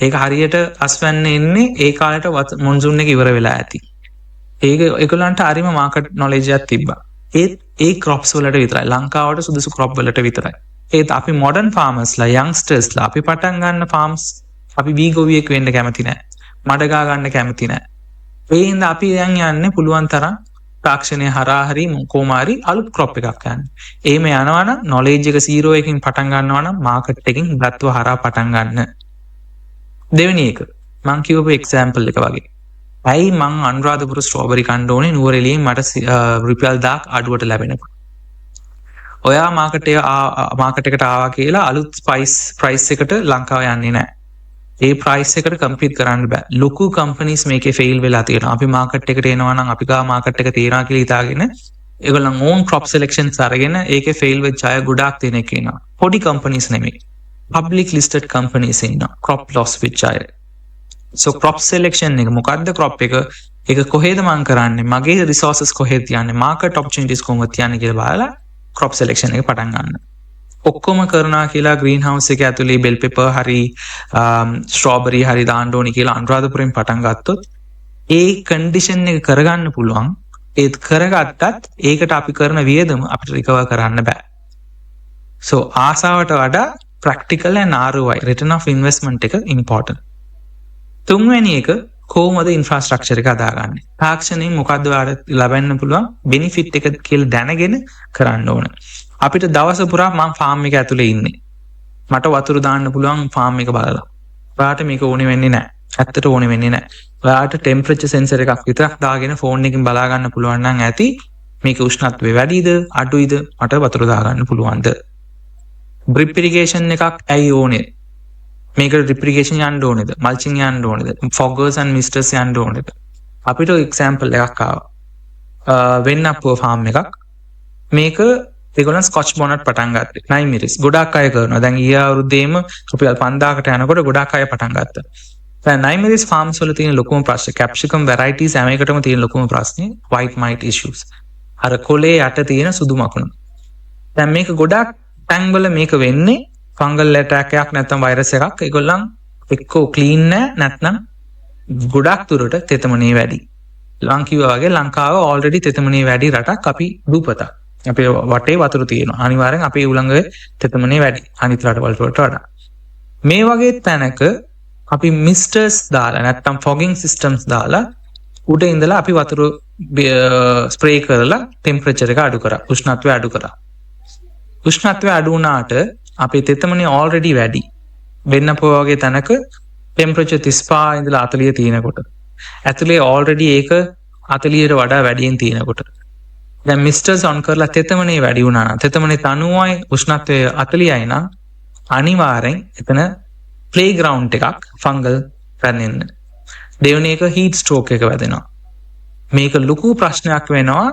ඒක හරියට අස්වැන්න එන්නේ ඒ කාලේට මොන්සූන් එක ඉවර වෙලා ඇති. ඒක ඒගොල්ලන්ට හරිම මාකට් knowledge එකක් තිබ්බා. ඒ crops වලට විතරයි, ලංකාවට සුදුසු crop වලට විතරයි. ඒත් අපි modern farmers ලා, youngsters ලා, අපි පටන් ගන්න farms, අපි බී ගොවියෙක් වෙන්න කැමති නැහැ. මඩගා ගන්න කැමති නැහැ. ඒ හින්දා අපි දැන් යන්නේ පුළුවන් තරම් තාක්ෂණය හරහා හරි කොහොම හරි අලුත් crop එකක් ගන්න. එහෙම යනවා නම් knowledge එක 0 එකකින් පටන් ගන්නවා නම් market එකකින් දත්ව හරහා පටන් ගන්න. දෙවෙනි එක මං කියවපු example එක වගේ. ඇයි මං අනුරාධපුර ස්ට්‍රෝබරි කන්න ඕනේ නුවරඑළියෙන් මට රුපියල් 1000ක් අඩුවට ලැබෙනකොට. ඔයා මාකට් එකට ආවා කියලා අලුත් ප්‍රයිස් එකට ලංකාව යන්නේ නැහැ. ඒ ප්‍රයිස් එකට කම්පීට් කරන්න බෑ. ලොකු කම්පනීස් මේකේ ෆේල් වෙලා තියෙනවා. අපි මාකට් එකට එනවා නම් අපි ගා මාකට් එක තියනවා කියලා හිතාගෙන ඒගොල්ලන් ඕන් ක්‍රොප් සිලෙක්ෂන්ස් අරගෙන ඒකේ ෆේල් වෙච්ච අය ගොඩාක් දෙනෙක් ඉන්නවා. පොඩි කම්පනීස් නෙමෙයි. public listed companies ඉන්නවා. crop loss වෙච්ච අය. so crop selection එක මොකද්ද crop එක? ඒක කොහෙද මං කරන්නේ? මගේ resources කොහෙද තියන්නේ? market opportunities කොහොමද තියන්නේ කියලා බලලා crop selection එක පටන් ගන්න. ඔක්කොම කරනවා කියලා ග්‍රීන් හවුස් එක ඇතුලේ බෙල් පෙපර් හරි ස්ට්‍රෝබරි හරි දාන්න ඕනි කියලා අනුරාධපුරෙන් පටන් ගත්තොත් ඒ කන්ඩිෂන් එක කරගන්න පුළුවන්. ඒත් කරගත්තත් ඒකට අපි කරන වියදම අපිට රිකවර් කරන්න බෑ. so ආසාවට වඩා practical and ROI, return of investment එක important. තුන්වෙනි එක කොහොමද ඉන්ෆ්‍රාස්ට්‍රක්චර් එක හදාගන්නේ? තාක්ෂණයෙන් මොකද්ද ඔයාලට ලබන්න පුළුවන් බෙනිෆිට් එක කියලා දැනගෙන කරන්න ඕන. අපිට දවස පුරා මම ෆාම් එක ඇතුලේ ඉන්නේ. මට වතුර දාන්න පුළුවන් ෆාම් එක බලලා. ඔයාලට මේක ඕනේ වෙන්නේ නැහැ. ඇත්තට ඕනේ වෙන්නේ නැහැ. ඔයාලට ටෙම්පරේචර් සෙන්සර් එකක් විතරක් දාගෙන ෆෝන් එකකින් බලා ගන්න පුළුවන් නම් ඇති මේක උෂ්ණත්වය වැඩිද අඩුයිද මට වතුර දා ගන්න පුළුවන්ද? ඩ්‍රිප් ඉරිගේෂන් එකක් ඇයි ඕනේ? මේක ඩ්‍රිප් ඉරිගේෂන් යන්න ඕනේද? මල්චින් යන්න ඕනේද? ෆොගර්ස් ඇන්ඩ් මිස්ටර්ස් යන්න ඕනේද? අපිට එක්සැම්පල් එකක් ආවා. වෙන්නප්පුව ෆාම් එකක්. මේක ඒගොල්ලන් ස්කොච් බොනට් පටන් ගත්තා. නයිමිරිස් ගොඩාක් අය කරනවා. දැන් ඊය අවුරුද්දේම රුපියල් 5000කට යනකොට ගොඩාක් අය පටන් ගත්තා. දැන් නයිමිරිස් ෆාම්ස් වල තියෙන ලොකුම ප්‍රශ්නේ කැප්සිකම් වැරයිටිස් හැම එකටම තියෙන ලොකුම ප්‍රශ්නේ white mite issues. අර කොලේ යට තියෙන සුදු මකුණු. දැන් මේක ගොඩාක් ටැන් වල මේක වෙන්නේ ෆංගල් ඇටැක් එකක් නැත්නම් වෛරස් එකක්. ඒගොල්ලන් එක්කෝ ක්ලීන් නැත්නම් ගොඩාක් දුරට තෙතමනේ වැඩි. ලංකාව වගේ ලංකාව ඔල්රෙඩි තෙතමනේ වැඩි රටක්. අපි දූපතක්. අපේ වටේ වතුර තියෙනවා. අනිවාර්යෙන් අපේ උලංගයේ තෙතමනේ වැඩි අනිත් රටවල් වලට වඩා. මේ වගේ තැනක අපි මිස්ටර්ස් දාලා නැත්නම් ෆොගින් සිස්ටම්ස් දාලා උඩ ඉඳලා අපි වතුර ස්ප්‍රේ කරලා ටෙම්පරේචර් එක අඩු කරා. උෂ්ණත්වය අඩු කරා. උෂ්ණත්වය අඩු වුණාට අපේ තෙතමනේ ඔල්රෙඩි වැඩි. වෙන්නපුව වගේ තැනක ටෙම්පරේචර් 35 ඉඳලා 40 තියෙනකොට ඇතුලේ ඔල්රෙඩි ඒක 40ට වඩා වැඩියෙන් තියෙනකොට දැන් මිස්ටර්ස් ඔන් කරලා තෙතමනේ වැඩි වුණා නම් තෙතමනේ 90යි උෂ්ණත්වය 40යි නම් අනිවාර්යෙන් එතන ප්ලේ ග්‍රවුන්ඩ් එකක් ෆංගල් පැනෙන්න. දෙවෙනි එක හීට් ස්ට්‍රෝක් එක වැදෙනවා. මේක ලොකු ප්‍රශ්නයක් වෙනවා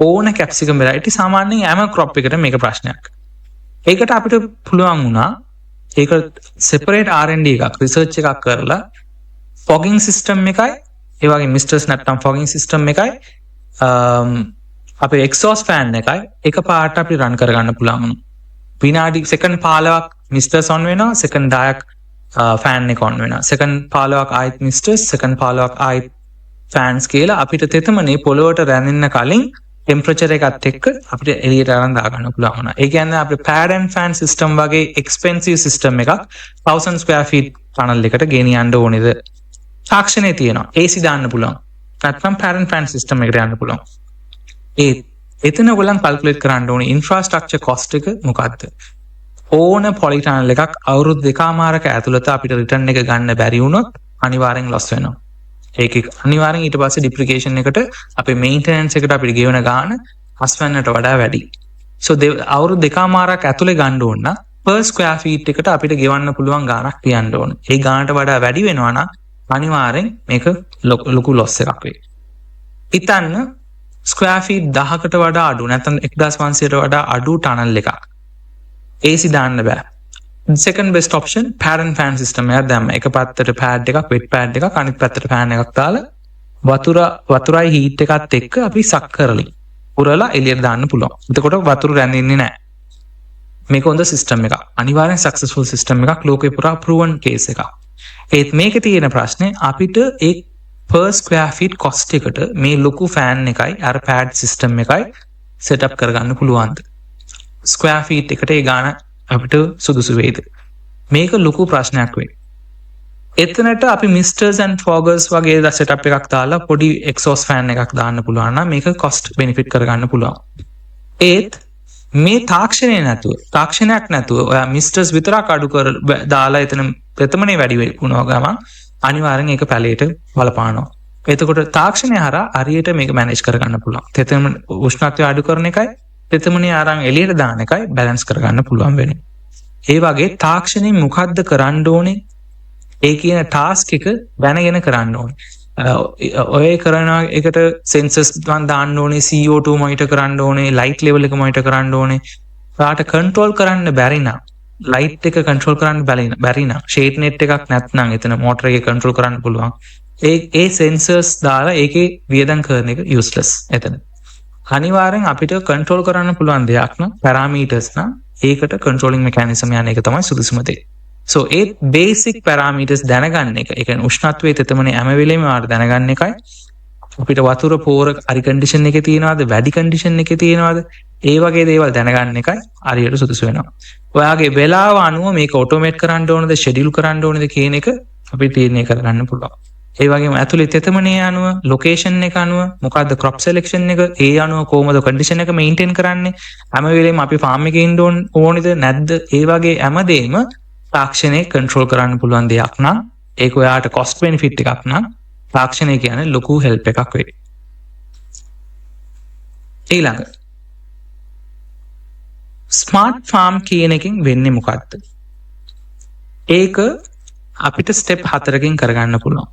ඕන කැප්සිකම් වෙරයිටි. සාමාන්‍යයෙන් හැම ක්‍රොප් එකකට මේක ප්‍රශ්නයක්. ඒකට අපිට පුළුවන් වුණා ඒක සෙපරේට් R&D එකක් රිසර්ච් එකක් කරලා ෆොගින් සිස්ටම් එකයි ඒ වගේ මිස්ටර්ස් නැත්නම් ෆොගින් සිස්ටම් එකයි අපේ එක්සෝස් ෆෑන් එකයි එක පාට අපි රන් කරගන්න පුළුවන් වුණා. විනාඩි සෙකන්ඩ් 15ක් මිස්ටර්ස් ඔන් වෙනවා, සෙකන්ඩ් 10ක් ෆෑන් එක ඔන් වෙනවා. සෙකන්ඩ් 15ක් ආයිත් මිස්ටර්ස්, සෙකන්ඩ් 15ක් ආයිත් ෆෑන්ස් කියලා අපිට තෙතමනේ පොළොවට රැඳෙන්න කලින් ටෙම්පරේචර් එකත් එක්ක අපිට එළියට අරන් දා ගන්න පුළුවන් වුණා. ඒ කියන්නේ අපේ pad and fan system වගේ expensive system එකක් 1000 square feet tunnel එකට ගෙනියන්න ඕනේද? තාක්ෂණේ තියෙනවා. AC දාන්න පුළුවන්. නැත්නම් pad and fan system එකට යන්න පුළුවන්. එතන ඔයගොල්ලන් කැල්කියුලේට් කරන්න ඕනේ ඉන්ෆ්‍රාස්ට්‍රක්චර් කොස්ට් එක මොකක්ද? ඕන පොලි ටනල් එකක් අවුරුදු දෙකමාරක ඇතුළත අපිට රිටර්න් එක ගන්න බැරි වුණොත් අනිවාර්යෙන් ලොස් වෙනවා. ඒක අනිවාර්යෙන් ඊට පස්සේ ඩිප්‍රිකේෂන් එකට අපේ මේන්ටනන්ස් එකට අපිට ගෙවන ගාණ අස්වැන්නට වඩා වැඩි. සෝ අවුරුදු දෙකමාරක් ඇතුලේ ගන්න ඕන නම් per square feet එකට අපිට ගෙවන්න පුළුවන් ගාණක් තියන්න ඕන. ඒ ගාණට වඩා වැඩි වෙනවා නම් අනිවාර්යෙන් මේක ලොකු ලොස් එකක් වෙයි. හිතන්න ස්ක්වයර් ෆීට් 1000කට වඩා අඩු නැත්නම් 1500ට වඩා අඩු ටනල් එකක් AC දාන්න බෑ. second best option pad and fan system එකක් දැම්ම. එක පැත්තට pad එකක් wet pad එකක් අනිත් පැත්තට fan එකක් දාලා වතුරයි heat එකත් එක්ක අපි සක් කරලා පුරලා එළියට දාන්න පුළුවන්. එතකොට වතුර රැඳෙන්නේ නැහැ. මේක හොඳ සිස්ටම් එකක්. අනිවාර්යෙන් සක්සස්ෆුල් සිස්ටම් එකක්. ලෝකේ පුරා proven case එකක්. ඒත් මේකේ තියෙන ප්‍රශ්නේ අපිට ඒ per square feet cost එකට මේ ලොකු fan එකයි අර pad system එකයි set up කරගන්න පුළුවන්ද? square feet එකට ඒ ගාන අපිට සුදුසු වේද? මේක ලොකු ප්‍රශ්නයක් වෙයි. එතනට අපි මිස්ටර්ස් ඇන්ඩ් ෆෝගර්ස් වගේ setup එකක් දාලා පොඩි exhaust fan එකක් දාන්න පුළුවන් නම් මේක cost benefit කරගන්න පුළුවන්. ඒත් මේ තාක්ෂණයක් නැතුව ඔයා මිස්ටර්ස් විතරක් අඩු කර දාලා එතන ප්‍රථමනේ වැඩි වුණා ගමන් අනිවාර්යෙන් ඒක පැලේට බලපානවා. එතකොට තාක්ෂණය හරහා හරියට මේක මැනේජ් කරගන්න පුළුවන්. තෙතම උෂ්ණත්වය අඩු කරන එකයි තෙතමනේ අරන් එළියට දාන එකයි බැලන්ස් කරගන්න පුළුවන් වෙන්නේ. ඒ වගේ තාක්ෂණයෙන් මොකද්ද කරන්න ඕනේ? ඒ කියන ටාස්ක් එක දැනගෙන කරන්න ඕනේ. ඔය කරන එකට සෙන්සර්ස් දාන්න ඕනේ, CO2 මොනිටර් කරන්න ඕනේ, ලයිට් ලෙවල් එක මොනිටර් කරන්න ඕනේ. ඔයාට කන්ට්‍රෝල් කරන්න බැරි නම් ලයිට් එක කන්ට්‍රෝල් කරන්න බැරි නම් ෂේඩ් නෙට් එකක් නැත්නම් එතන මෝටර එක කන්ට්‍රෝල් කරන්න පුළුවන්. ඒ සෙන්සර්ස් දාලා ඒකේ වියදම් කරන එක යූස්ලස් එතන. අනිවාර්යෙන් අපිට කන්ට්‍රෝල් කරන්න පුළුවන් දෙයක් නම් පැරාමීටර්ස් නම් ඒකට කන්ට්‍රෝලින් මෙකැනිසම් යන එක තමයි සුදුසුම දේ. So ඒ බේසික් පැරාමීටර්ස් දැනගන්න එක. ඒ කියන්නේ උෂ්ණත්වයේ තෙතමනේ හැම වෙලෙම වාට දැනගන්න එකයි. අපිට වතුර පෝර හරි කන්ඩිෂන් එකේ තියෙනවද, වැඩි කන්ඩිෂන් එකේ තියෙනවද? ඒ වගේ දේවල් දැනගන්න එකයි හරියට සුදුසු වෙනවා. ඔයාගේ වෙලාව අනුව මේක ඔටෝමේට් කරන්න ඕනද, ෂෙඩියුල් කරන්න ඕනද කියන එක අපි තීරණය කරගන්න පුළුවන්. ඒ වගේම ඇතුලේ තෙතමනේ අනුව, ලොකේෂන් එක අනුව, මොකද්ද ක්‍රොප් සිලෙක්ෂන් එක, ඒ අනුව කොහොමද කන්ඩිෂන් එක මේන්ටේන් කරන්නේ? හැම වෙලෙම අපි ෆාම් එකේ ඉන්න ඕනේද නැද්ද? ඒ වගේ හැමදේම තාක්ෂණය කන්ට්‍රෝල් කරන්න පුළුවන් දෙයක් නම් ඒක ඔයාට කොස්ට් බෙනිෆිට් එකක් නම් තාක්ෂණය කියන්නේ ලොකු හෙල්ප් එකක් වෙයි. ඊළඟ ස්මාර්ට් ෆාම් කියන එකෙන් වෙන්නේ මොකද්ද? ඒක අපිට ස්ටෙප් 4කින් කරගන්න පුළුවන්.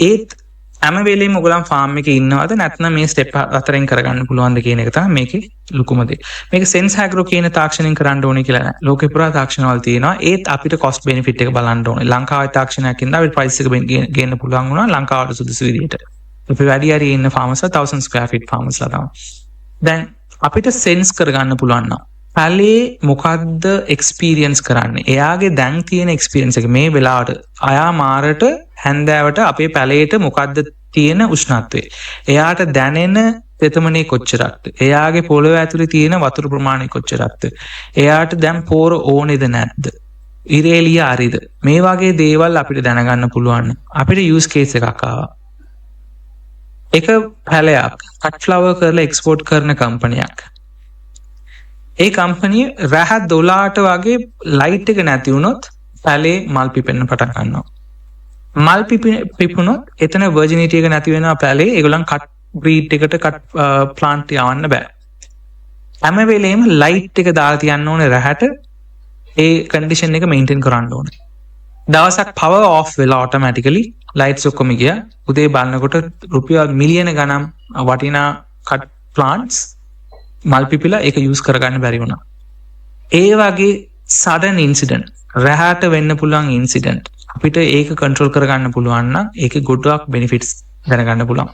ඒත් හැම වෙලෙම ඔයගොල්ලන් ෆාම් එකේ ඉන්නවද නැත්නම් මේ ස්ටෙප් 4ෙන් කරගන්න පුළුවන්ද කියන එක තමයි මේකේ ලොකුම දේ. මේක සෙන්ස් ඇග්‍රෝ කියන තාක්ෂණයෙන් කරන්න ඕනේ කියලා නෑ. ලෝකේ පුරා තාක්ෂණවල තියෙනවා. ඒත් අපිට කොස්ට් බෙනිෆිට් එක බලන්න ඕනේ. ලංකාවේ තාක්ෂණයක් ඉඳලා අපිට ප්‍රයිස් එක ගේන්න පුළුවන් වුණා ලංකාවට සුදුසු විදිහට. අපි වැඩි හරි ඉන්න ෆාමර්ස් 1000 ස්ක්වයර් ෆීට් ෆාමර්ස්ලා තමයි. දැන් අපිට සෙන්ස් කරගන්න පුළුවන් නම් පැලේ මොකද්ද එක්ස්පීරියන්ස් කරන්නේ? එයාගේ දැන් තියෙන එක්ස්පීරියන්ස් එක මේ වෙලාවට අයා මාරට හැන්දෑවට අපේ පැලේට මොකද්ද තියෙන උෂ්ණත්වය? එයාට දැනෙන තෙතමනේ කොච්චරක්ද? එයාගේ පොළොව ඇතුලේ තියෙන වතුර ප්‍රමාණය කොච්චරක්ද? එයාට දැන් පෝර ඕනේද නැද්ද? ඉරේලිය හරිද? මේ වගේ දේවල් අපිට දැනගන්න පුළුවන්. අපිට යූස් කේස් එකක් ආවා. එක පැලයක් කට් ෆ්ලවර් කරලා එක්ස්පෝර්ට් කරන කම්පනියක්. ඒ කම්පනිය රහ 12ට වගේ ලයිට් එක නැති වුණොත් පැලේ මල් පිපෙන්න පටන් ගන්නවා. මල් පිපුණොත් එතන වර්ජිනිටි එක නැති වෙනවා පැලේ. ඒගොල්ලන් කට් බ්‍රීඩ් එකට කට් ප්ලාන්ට් යවන්න බෑ. හැම වෙලේම ලයිට් එක දාලා තියන්න ඕනේ රහට. ඒ කන්ඩිෂන් එක මේන්ටේන් කරන්න ඕනේ. දවසක් පවර් ඔෆ් වෙලා ඔටෝමැටිකලි ලයිට්ස් ඔක්කොම ගියා. උදේ බලනකොට රුපියල් මිලියන ගණන් වටිනා කට් ප්ලාන්ට්ස් මල් පිපිලා ඒක යූස් කරගන්න බැරි වුණා. ඒ වගේ සඩන් ඉන්සිඩන්ට් රහට වෙන්න පුළුවන් ඉන්සිඩන්ට් අපිට ඒක කන්ට්‍රෝල් කරගන්න පුළුවන් නම් ඒකේ ගොඩක් බෙනිෆිට්ස් දැනගන්න පුළුවන්.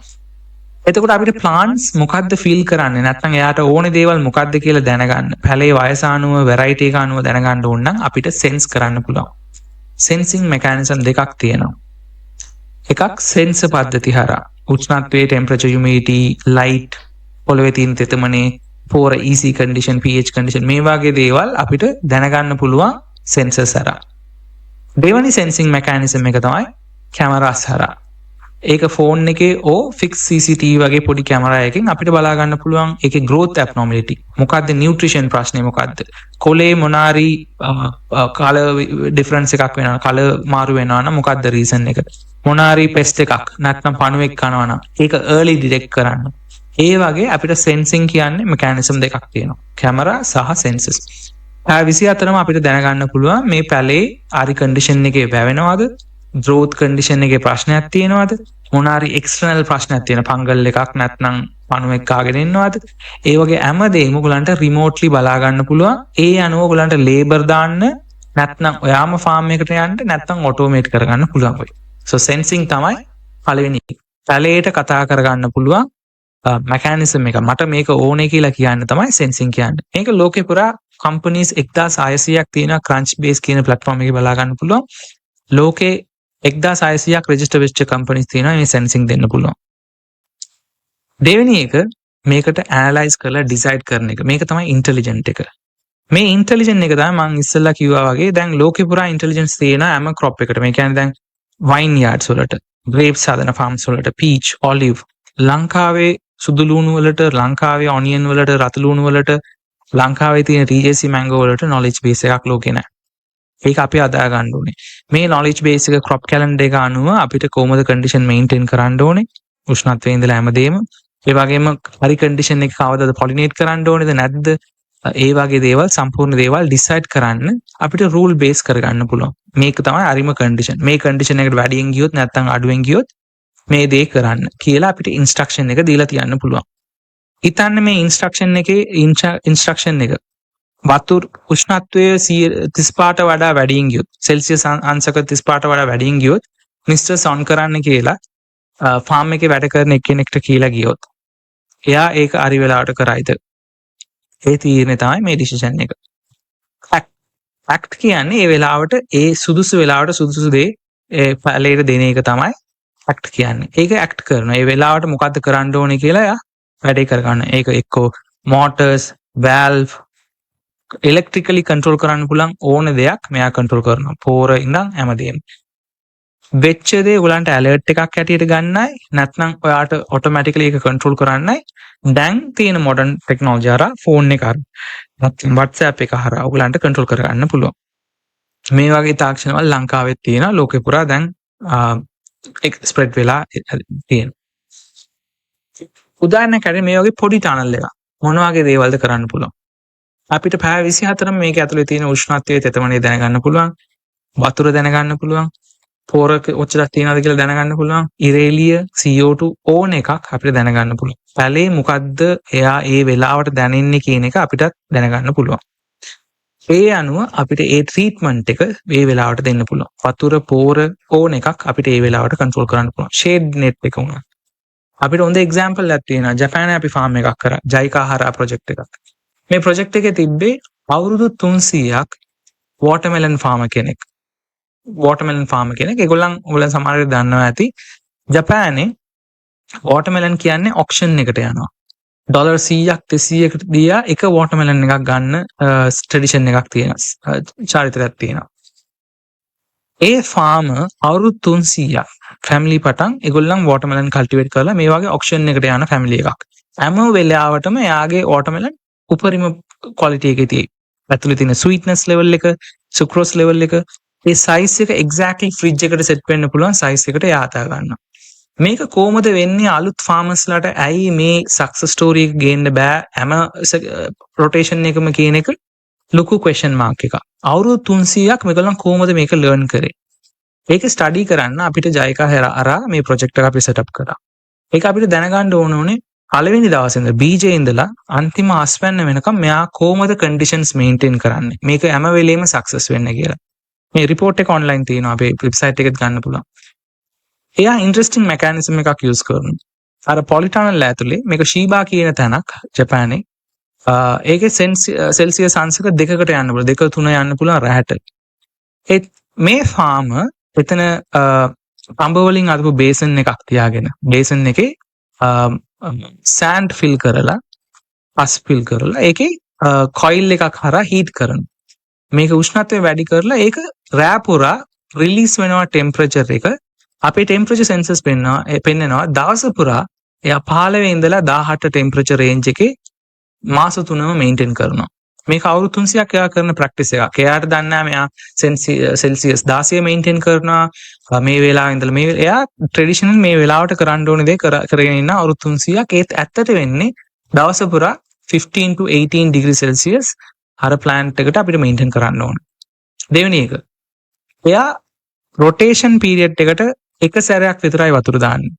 එතකොට අපිට ප්ලාන්ට්ස් මොකද්ද ෆීල් කරන්නේ නැත්නම් එයාට ඕනේ දේවල් මොකද්ද කියලා දැනගන්න. පැලේ වයස අනුව, වෙරයිටි එක අනුව දැනගන්න ඕන නම් අපිට සෙන්ස් කරන්න පුළුවන්. සෙන්සිං මෙකැනිසම් දෙකක් තියෙනවා. එකක් සෙන්සර් පද්ධති හරහා උෂ්ණත්වයේ ටෙම්පරේචර්, හියුමිඩිටි, ලයිට්, පොළවේ තියෙන තෙතමනේ, පෝර EC කන්ඩිෂන්, pH කන්ඩිෂන් මේ වගේ දේවල් අපිට දැනගන්න පුළුවන් සෙන්සර්ස් හරහා. දෙවනි සෙන්සිං මෙකැනිසම් එක තමයි කැමරාස් හරහා. ඒක ෆෝන් එකේ ෆික්ස් CCTV වගේ පොඩි කැමරා එකකින් අපිට බලා ගන්න පුළුවන් ඒකේ growth abnormality මොකද්ද, නියුට්‍රිෂන් ප්‍රශ්නේ මොකද්ද, කොලේ මොනාරි කලර් ඩිෆරන්ස් එකක් වෙනවා, කලර් මාරු වෙනවා නම් මොකද්ද රීසන් එක, මොනාරි පෙස්ට් එකක් නැත්නම් පණුවෙක් කනවා නම් ඒක early detect කරන්න. ඒ වගේ අපිට සෙන්සිං කියන්නේ මෙකැනිසම් දෙකක් තියෙනවා, කැමරා සහ සෙන්සර්ස්. 24ම අපිට දැනගන්න පුළුවන් මේ පැලේ ආරි කන්ඩිෂන් එකේ වැවෙනවද, growth කන්ඩිෂන් එකේ ප්‍රශ්නයක් තියෙනවද, මොනාරි එක්ස්ටර්නල් ප්‍රශ්නයක් තියෙන ෆංගල් එකක් නැත්නම් පණුවෙක් කාගෙන ඉන්නවද. ඒ වගේ හැමදේම ඔයගලන්ට රිමෝට්ලි බලා ගන්න පුළුවන්. ඒ අනුව ඔයගලන්ට ලේබර් දාන්න නැත්නම් ඔයාම ෆාම් එකට යන්න නැත්නම් ඔටෝමේට් කරගන්න පුළුවන් වෙයි. So sensing තමයි පළවෙනි එක. පැලේට කතා කරගන්න පුළුවන් මැකැනිසම් එක. මට මේක ඕනේ කියලා කියන්න තමයි sensing කියන්නේ. මේක ලෝකේ පුරා companies 1600ක් තියෙන Crunchbase කියන platform එකේ බලා ගන්න පුළුවන්. ලෝකේ 1600ක් register වෙච්ච companies තියෙනවා මේ sensing දෙන්න පුළුවන්. දෙවෙනි එක මේකට analyze කරලා decide කරන එක. මේක තමයි intelligent එක. මේ ඉන්ටෙලිජන්ට් එක තමයි මම ඉස්සෙල්ලා කිව්වා වගේ දැන් ලෝකේ පුරා ඉන්ටෙලිජන්ස් තියෙනවා හැම ක්‍රොප් එකකට. මේ කියන්නේ දැන් වයින් යාඩ්ස් වලට, ග්‍රේප්ස් හදන ෆාම්ස් වලට, පීච්, ඔලිව්, ලංකාවේ සුදු ලුණු වලට, ලංකාවේ ඔනියන් වලට, රතු ලුණු වලට, ලංකාවේ තියෙන TJC මැංගෝ වලට knowledge base එකක් ලෝකේ නැහැ. ඒක අපි අදා ගන්න ඕනේ. මේ knowledge base එක crop calendar එක අනුව අපිට කොහොමද condition maintain කරන්න ඕනේ? උෂ්ණත්වයේ ඉඳලා හැමදේම. ඒ වගේම හරි condition එක කවදාද pollinate කරන්න ඕනේද නැද්ද? ඒ වගේ දේවල් සම්පූර්ණ දේවල් ඩිසයිඩ් කරන්න අපිට රූල් බේස් කරගන්න පුළුවන්. මේක තමයි අරිම කන්ඩිෂන්. මේ කන්ඩිෂන් එකට වැඩියෙන් ගියොත් නැත්නම් අඩුවෙන් ගියොත් මේ දේ කරන්න කියලා අපිට ඉන්ස්ට්‍රක්ෂන් එක දීලා තියන්න පුළුවන්. හිතන්න මේ ඉන්ස්ට්‍රක්ෂන් එකේ ඉන්ස්ට්‍රක්ෂන් එක වතුර උෂ්ණත්වය 35ට වඩා වැඩියෙන් ගියොත් සෙල්සියස් අංශක 35ට වඩා වැඩියෙන් ගියොත් මිස්ටර් සොන් කරන්න කියලා ෆාම් එකේ වැඩ කරන එක්කෙනෙක්ට කියලා ගියොත් එයා ඒක හරි වෙලාවට කරයිද? ඒ තීරණය තමයි මේ ඩිසිෂන් එක. ෆැක්ට් කියන්නේ ඒ වෙලාවට ඒ සුදුසු වෙලාවට සුදුසු දේ ඒ පැලේට දෙන එක තමයි ෆැක්ට් කියන්නේ. ඒක ඇක්ට් කරනවා. ඒ වෙලාවට මොකද්ද කරන්න ඕනේ කියලා එයා වැඩේ කරගන්න. ඒක එක්කෝ මෝටර්ස්, වැල්ව්, ඉලෙක්ට්‍රිකලි කන්ට්‍රෝල් කරන්න පුළුවන් ඕන දෙයක් මෙයා කන්ට්‍රෝල් කරනවා. පෝර ඉඳන් හැමදේම. වෙච්ච දේ ඔයගලන්ට ඇලර්ට් එකක් හැටියට ගන්නයි නැත්නම් ඔයාට ඔටෝමැටිකලි ඒක කන්ට්‍රෝල් කරන්නයි දැන් තියෙන මොඩර්න් ටෙක්නොලොජි හරහා ෆෝන් එක හරහා WhatsApp එක හරහා ඔයගලන්ට කන්ට්‍රෝල් කරගන්න පුළුවන්. මේ වගේ තාක්ෂණවල ලංකාවෙත් තියෙනවා ලෝකෙ පුරා දැන් ස්ප්‍රෙඩ් වෙලා තියෙනවා. උදාහරණයක් ඇරෙන්න මේ වගේ පොඩි ටනල් එකක් මොන වගේ දේවල්ද කරන්න පුළුවන්. අපිට පැය 24ම මේක ඇතුලේ තියෙන උෂ්ණත්වය තෙතමනේ දැනගන්න පුළුවන්. වතුර දැනගන්න පුළුවන්. පෝරක ඔච්චරක් තියනවාද කියලා දැනගන්න පුළුවන්. ඉරේලිය CO2 ඕන එකක් අපිට දැනගන්න පුළුවන්. පැලේ මොකද්ද එයා ඒ වෙලාවට දැනෙන්නේ කියන එක අපිට දැනගන්න පුළුවන්. ඒ අනුව අපිට ඒ ට්‍රීට්මන්ට් එක ඒ වෙලාවට දෙන්න පුළුවන්. වතුර පෝර ඕන එකක් අපිට ඒ වෙලාවට කන්ට්‍රෝල් කරන්න පුළුවන්. ෂේඩ් net එක උනා. අපිට හොඳ එක්සැම්පල් එකක් තියෙනවා. ජපානයේ අපි ෆාම් එකක් කරා. ජයිකා හරහා ප්‍රොජෙක්ට් එකක්. මේ ප්‍රොජෙක්ට් එකේ තිබ්බේ අවුරුදු 300ක් වෝටර්මෙලන් ෆාමර් කෙනෙක්. වෝටර්මෙලන් ෆාමර් කෙනෙක්. ඔයගොල්ලන් සමහරවිට දන්නවා ඇති. ජපානයේ වෝටර්මෙලන් කියන්නේ ඔක්ෂන් එකට යනවා. ඩොලර් 100ක් 200කට දීලා එක වෝටර්මෙලන් එකක් ගන්න ට්‍රැඩිෂන් එකක් තියෙනවා. චාරිත්‍රයක් තියෙනවා. ඒ ෆාමර් අවුරුදු 300ක් ෆැමිලි පටන් ඒගොල්ලන් වෝටර්මෙලන් කල්ටිවේට් කරලා මේ වගේ ඔක්ෂන් එකට යන ෆැමිලි එකක්. හැම වෙලාවටම එයාගේ වෝටර්මෙලන් උපරිම ක්වොලිටි එකේ තියෙයි. ඇතුලේ තියෙන ස්වීට්නස් ලෙවල් එක, සුක්‍රෝස් ලෙවල් එක, ඒ සයිස් එක එක්සැක්ට්ලි ෆ්‍රිජ් එකට සෙට් වෙන්න පුළුවන් සයිස් එකට එයා හදා ගන්නවා. මේක කොහොමද වෙන්නේ අලුත් ෆාමර්ස්ලාට ඇයි මේ සක්සස් ස්ටෝරි එක ගේන්න බෑ හැම රොටේෂන් එකම කියන එක ලොකු ක්වෙස්චන් මාක් එකක්. අවුරුදු 300ක් මේගොල්ලන් කොහොමද මේක ලර්න් කරේ? ඒක ස්ටඩි කරන්න අපිට ජයිකා හරහා මේ ප්‍රොජෙක්ට් එක අපි සෙටප් කරා. ඒක අපිට දැනගන්න ඕනේ පළවෙනි දවසේ ඉඳලා BJ ඉඳලා අන්තිම අස්පැන්න වෙනකම් මෙයා කොහොමද කන්ඩිෂන්ස් මේන්ටේන් කරන්නේ? මේක හැම වෙලෙම සක්සස් වෙන්න කියලා. මේ රිපෝට් එක ඔන්ලයින් තියෙනවා අපේ වෙබ්සයිට් එකෙත් ගන්න පුළුවන්. එයා ඉන්ට්‍රෙස්ටිං මෙකැනිසම් එකක් යූස් කරනවා. අර පොලිටනල් ඇතුලේ මේක ෂීබා කියන තැනක් ජපානයේ. ඒකේ සෙල්සියස් අංශක 2කට යන්න පුළුවන්. 2-3 යන්න පුළුවන් රැහැට. මේ ෆාමර් එතන පඹ වලින් අදපු බේසන් එකක් තියාගෙන බේසන් එකේ සෑන්ඩ් ෆිල් කරලා පස් ෆිල් කරලා ඒකේ කොයිල් එකක් හරහා හීට් කරනවා. මේක උෂ්ණත්වය වැඩි කරලා ඒක රෑ පුරා රිලීස් වෙනවා ටෙම්පරේචර් එක. අපේ ටෙම්පරේචර් සෙන්සර්ස් පෙන්නනවා දවස පුරා එයා 15 ඉඳලා 18 ටෙම්පරේචර් රේන්ජ් එකේ මාස 3ම මේන්ටේන් කරනවා. මේක අවුරුදු 300ක් එයා කරන ප්‍රැක්ටිස් එකක්. එයාට දන්නේ නැහැ මෙයා සෙල්සියස් 16 මේන්ටේන් කරනවා. මේ වෙලාවෙ ඉඳලා මේ එයා ට්‍රැඩිෂනල් මේ වෙලාවට කරන්න ඕනේ දේ කරගෙන ඉන්න අවුරුදු 300ක් ඒත් ඇත්තට වෙන්නේ දවස පුරා 15 to 18 degree celsius අර ප්ලෑන්ට් එකට අපිට මේන්ටේන් කරන්න ඕනේ. දෙවෙනි එක. එයා රොටේෂන් පීරියඩ් එකට එක සැරයක් විතරයි වතුර දාන්නේ.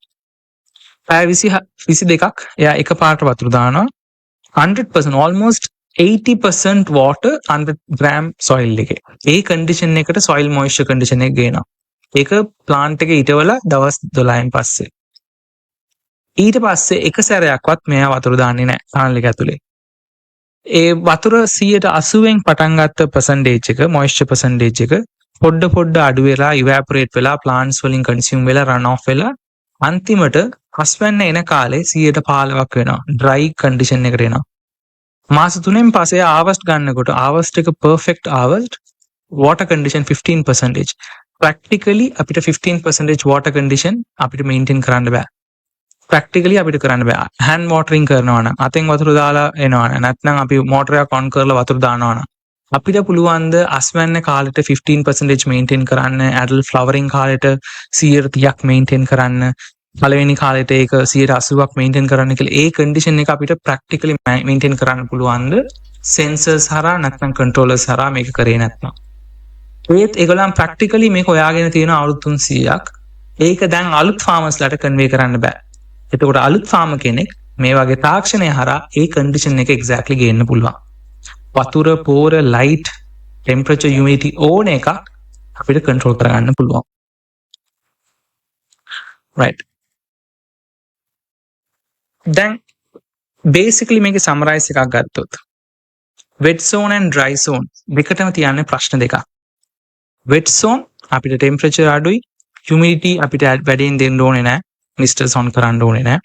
පැය 22ක් එයා එකපාරට වතුර දානවා. 100% almost 80% water 100 gram soil එකේ. ඒ condition එකට soil moisture condition එක ගේනවා. ඒක plant එක ඊටවල දවස් 12න් පස්සේ. ඊට පස්සේ එක සැරයක්වත් මෙයා වතුර දාන්නේ නැහැ tunnel එක ඇතුලේ. ඒ වතුර 80%න් පටන් ගත්ත percentage එක moisture percentage එක පොඩ අඩු වෙලා evaporate වෙලා plants වලින් consume වෙලා run off වෙලා අන්තිමට හස්වැන්න එන කාලේ 15%ක් වෙනවා. dry condition එකට එනවා. මාස 3න් පස්සේ harvest ගන්නකොට harvest එක perfect harvest water condition 15%. practically අපිට 15% water condition අපිට maintain කරන්න බෑ. practically අපිට කරන්න බෑ. hand watering කරනවා නම් අතෙන් වතුර දාලා එනවා නම් නැත්නම් අපි motor එක on කරලා වතුර දානවා නම් අපිට පුළුවන් ද අස්වැන්න කාලෙට 15% maintain කරන්න, adult flowering කාලෙට 130ක් maintain කරන්න, පළවෙනි කාලෙට ඒක 180ක් maintain කරන්න කියලා ඒ condition එක අපිට practically maintain කරන්න පුළුවන් ද sensors හරහා නැත්නම් controllers හරහා මේක කරේ නැත්නම්. ඒත් ඒගොල්ලන් practically මේක හොයාගෙන තියෙන අවුරුදු 300ක්. ඒක දැන් අලුත් farmers ලට convey කරන්න බෑ. එතකොට අලුත් farmer කෙනෙක් මේ වගේ තාක්ෂණය හරහා ඒ condition එක exactly ගේන්න පුළුවන්. වතුර, පෝර, light, temperature, humidity ඕන එකක් අපිට control කරගන්න පුළුවන්. right. දැන් basically මේකේ summarize එකක් ගත්තොත් wet zone and dry zone දෙකටම තියන්නේ ප්‍රශ්න දෙකක්. wet zone අපිට temperature අඩුයි, humidity අපිට වැඩියෙන් දෙන්න ඕනේ නැහැ, misters on කරන්න ඕනේ නැහැ.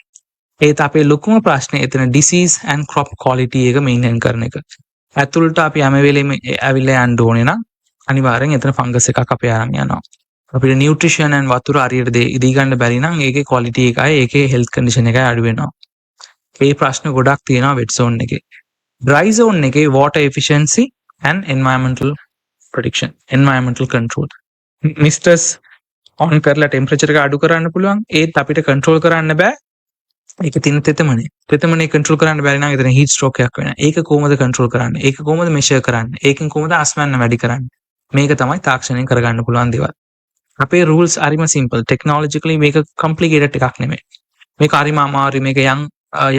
ඒත් අපේ ලොකුම ප්‍රශ්නේ එතන disease and crop quality එක maintain කරන එක. ඇතුළට අපි හැම වෙලෙම ඇවිල්ලා යන්න ඕනේ නම් අනිවාර්යෙන් එතන fungus එකක් අපේ ආරන් යනවා. අපිට nutrition and වතුර හරියට දී ගන්න බැරි නම් ඒකේ quality එකයි ඒකේ health condition එකයි අඩු වෙනවා. ඒ ප්‍රශ්න ගොඩක් තියෙනවා wet zone එකේ. dry zone එකේ water efficiency and environmental prediction, environmental control. misters on කරලා temperature එක අඩු කරන්න පුළුවන්. ඒත් අපිට control කරන්න බෑ. ඒක තියෙන තෙතමනේ. තෙතමනේ control කරන්න බැරි නම් එතන heat stroke එකක් වෙනවා. ඒක කොහොමද control කරන්නේ? ඒක කොහොමද measure කරන්නේ? ඒකෙන් කොහොමද අස්වැන්න වැඩි කරන්නේ? මේක තමයි තාක්ෂණයෙන් කරගන්න පුළුවන් දේවල්. අපේ rules හරිම simple. technologically මේක complicated එකක් නෙමෙයි. මේක හරිම අමාරුයි. මේක